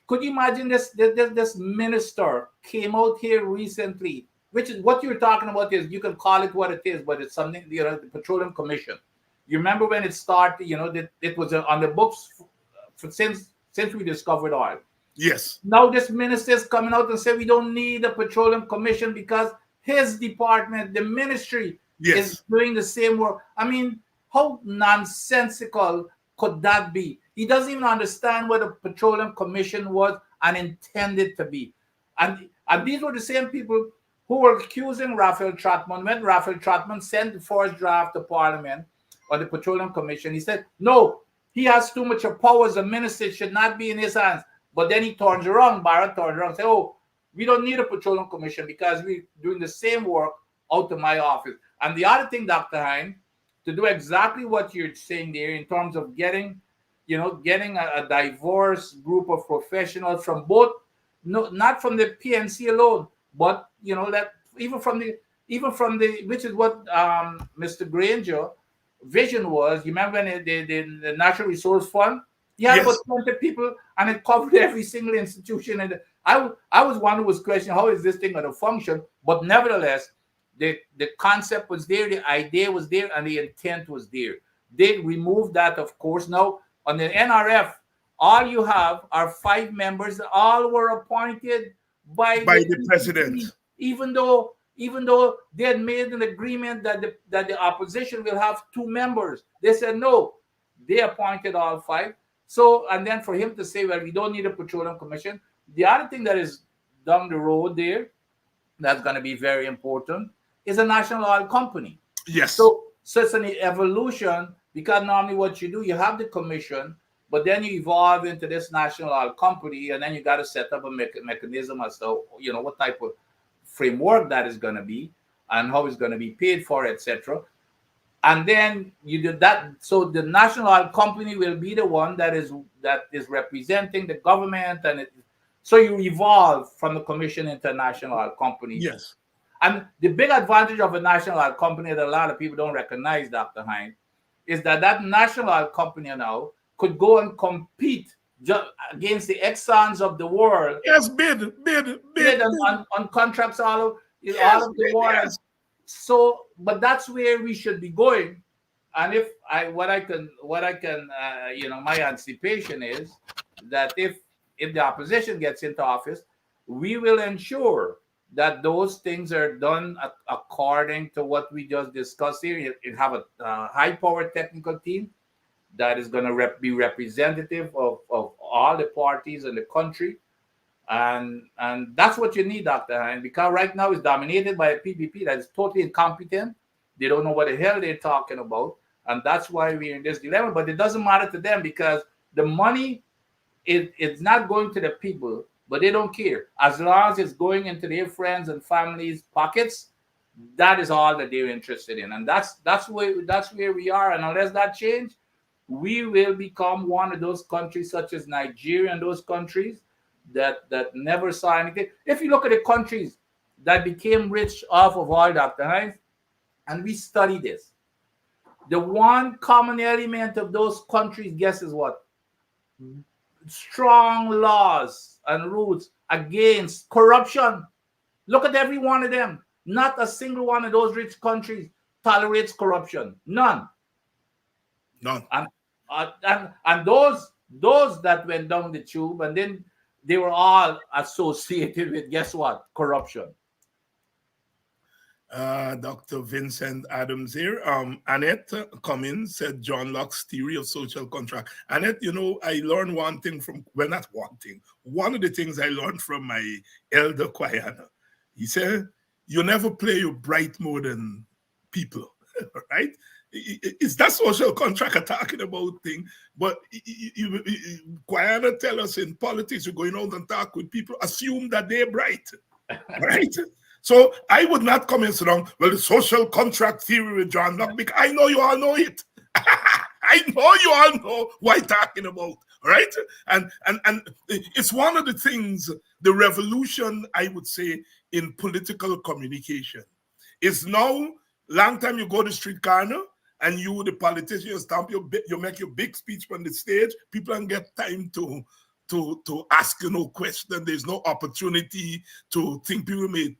Could you imagine this minister came out here recently, which is what you're talking about is, you can call it what it is, but it's something, the Petroleum Commission. You remember when it started, it was on the books since we discovered oil. Yes. Now this minister is coming out and saying we don't need a Petroleum Commission because his department, the ministry, is doing the same work. I mean, how nonsensical could that be? He doesn't even understand what a Petroleum Commission was and intended to be. And these were the same people who were accusing Raphael Trotman. When Raphael Trotman sent the first draft to Parliament on the Petroleum Commission, he said, no, he has too much power as a minister. It should not be in his hands. But then he turns around, Barrett turns around and says, oh, we don't need a Petroleum Commission because we're doing the same work out of my office. And the other thing, Dr. Hine, to do exactly what you're saying there in terms of getting a diverse group of professionals from both, not from the PNC alone, but that even from the which is what Mr. Granger vision was. You remember when the Natural Resource Fund? He had about 20 people, and it covered every single institution. And I was one who was questioning how is this thing going to function, but nevertheless, the concept was there, the idea was there, and the intent was there. They removed that, of course. Now, on the NRF, all you have are 5 members. All were appointed by the president. Even though they had made an agreement that the opposition will have 2 members. They said no. They appointed all 5. So, and then for him to say, well, we don't need a Petroleum Commission. The other thing that is down the road there that's going to be very important is a national oil company. Yes. So it's an evolution, because normally what you do, you have the commission, but then you evolve into this national oil company, and then you got to set up a mechanism as to what type of framework that is going to be and how it's going to be paid for, etc. And then you do that. So the national oil company will be the one that is representing the government, and so you evolve from the commission into national oil company. Yes. And the big advantage of a national oil company that a lot of people don't recognize, Dr. Hine, is that that national oil company now could go and compete against the Exxons of the world. Yes, bid on contracts all yes, of the world. yes. So, but that's where we should be going. And if what I can, my anticipation is that if the opposition gets into office, we will ensure that those things are done according to what we just discussed here. You have a high-powered technical team that is going to be representative of all the parties in the country. And that's what you need, Dr. Hine, because right now it's dominated by a PPP that is totally incompetent. They don't know what the hell they're talking about. And that's why we're in this dilemma. But it doesn't matter to them because the money it's not going to the people, but they don't care. As long as it's going into their friends and families' pockets, that is all that they're interested in. And that's where we are. And unless that change, we will become one of those countries such as Nigeria and those countries that never saw anything. If you look at the countries that became rich off of oil, Dr. Hines, and we study this, the one common element of those countries, guess is what? Strong laws and rules against corruption. Look at every one of them. Not a single one of those rich countries tolerates corruption. None. And those that went down the tube, and then they were all associated with, guess what? Corruption. Dr. Vincent Adams here. Annette Cummins said John Locke's theory of social contract. Annette, I learned one thing from, well, not one thing. One of the things I learned from my elder Quayana. He said, you never play your bright more than people, right? It's that social contract I'm talking about thing. But Quayana tell us in politics, you're going out and talk with people, assume that they're bright, right? So I would not come and say, well, the social contract theory with John Locke, because I know you all know it. I know you all know what I'm talking about, right? And it's one of the things, the revolution, I would say, in political communication is now, long time you go to street corner and you, the politician, you make your big speech on the stage, people don't get time to ask question. There's no opportunity to think people may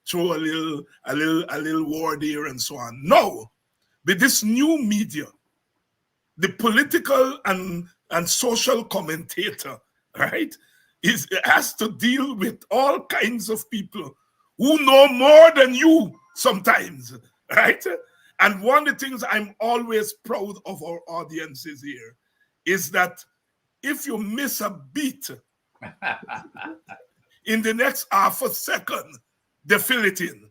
throw a little war there and so on. No, with this new media, the political and social commentator, right, has to deal with all kinds of people who know more than you sometimes, right? And one of the things I'm always proud of our audiences here is that if you miss a beat in the next half a second, they fill it in.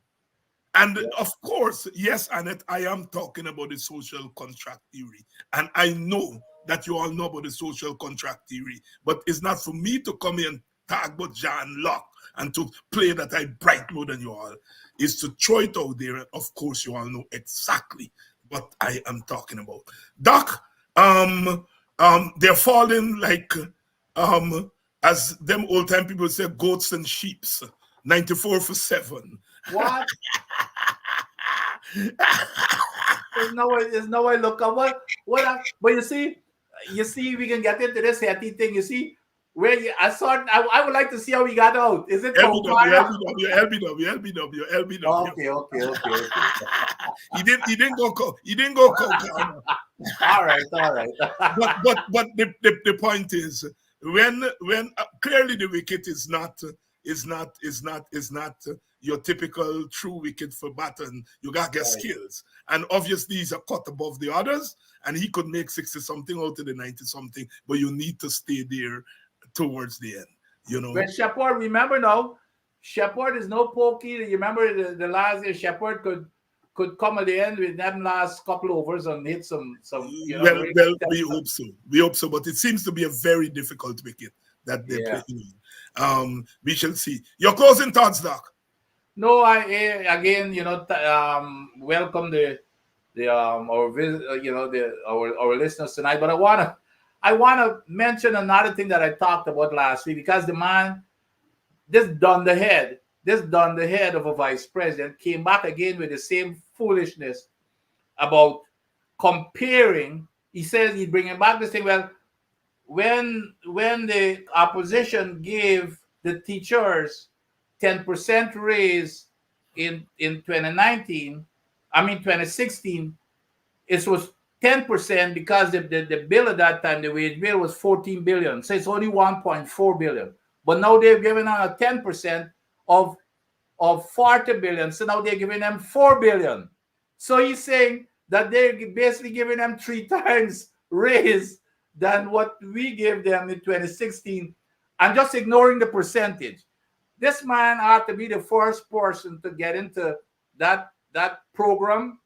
And of course, yes, Annette, I am talking about the social contract theory. And I know that you all know about the social contract theory, but it's not for me to come here and talk about John Locke and to play that I bright more than you all. Is to throw it out there. And of course, you all know exactly what I am talking about. Doc, they're falling like, as them old time people say, goats and sheeps. 94 for 7. What? There's no way. Look at what. But you see, we can get into this healthy thing. You see, where I would like to see how we got out. Is it LBW? Okay. He didn't go. All right. But the point is, when clearly the wicket is not your typical true wicket for baton. You got to get skills, and obviously he's a cut above the others, and he could make 60 something out of the 90 something. But you need to stay there towards the end. But Shepard, remember now, Shepard is no pokey. You remember the last year Shepard could come at the end with them last couple overs and hit some. Well, we hope so. We hope so, but it seems to be a very difficult wicket that they're playing. We shall see. Your closing thoughts, Doc? No, welcome our listeners tonight. But I wanna mention another thing that I talked about last week, because the man just done the head this done the head of a vice president came back again with the same foolishness about comparing. He says he's bringing back this thing. Well, when the opposition gave the teachers 10% raise in 2019, I mean 2016, it was 10% because the bill at that time, the wage bill was 14 billion. So it's only 1.4 billion. But now they've given out a 10% of 40 billion. So now they're giving them 4 billion. So he's saying that they're basically giving them 3 times raise than what we gave them in 2016, and just ignoring the percentage. This man ought to be the first person to get into that program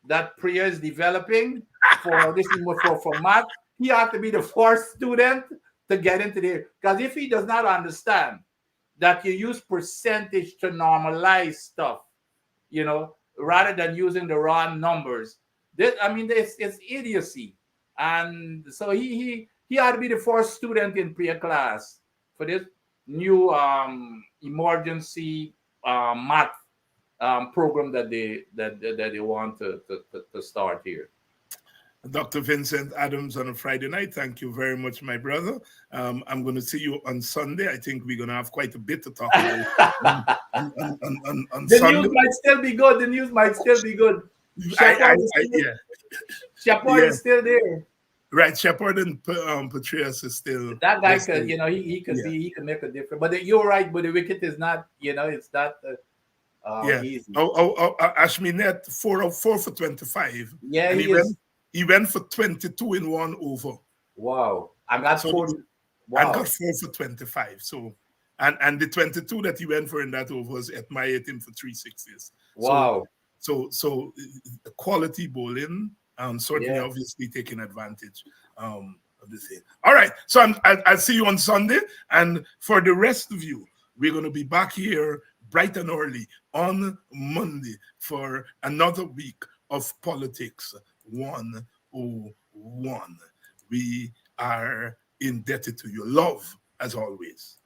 that Priya is developing for this for math. He ought to be the first student to get into there. Because if he does not understand that you use percentage to normalize stuff, you know, rather than using the raw numbers, it's idiocy. And so he ought to be the first student in Priya class for this new emergency math program that they want to start here. Dr. Vincent Adams on a Friday night. Thank you very much, my brother. I'm going to see you on Sunday. I think we're going to have quite a bit to talk about on the Sunday. News might still be good. The news might still be good. Shepard is still there. Right, Shepard and Patrias is still. That guy could, you know, he could make a difference. But you're right. But the wicket is not, you know, it's not. Easy. Ashminet 4 for 25. Yeah, he went for 22 in 1 over. Wow, I got 40. Wow. I got 4 for 25. So, and the 22 that he went for in that over was admired him for 360s. Wow. So quality bowling. Certainly, obviously taking advantage of the thing. All right, so I'll see you on Sunday, and for the rest of you, we're going to be back here bright and early on Monday for another week of Politics 101. We are indebted to your love, as always.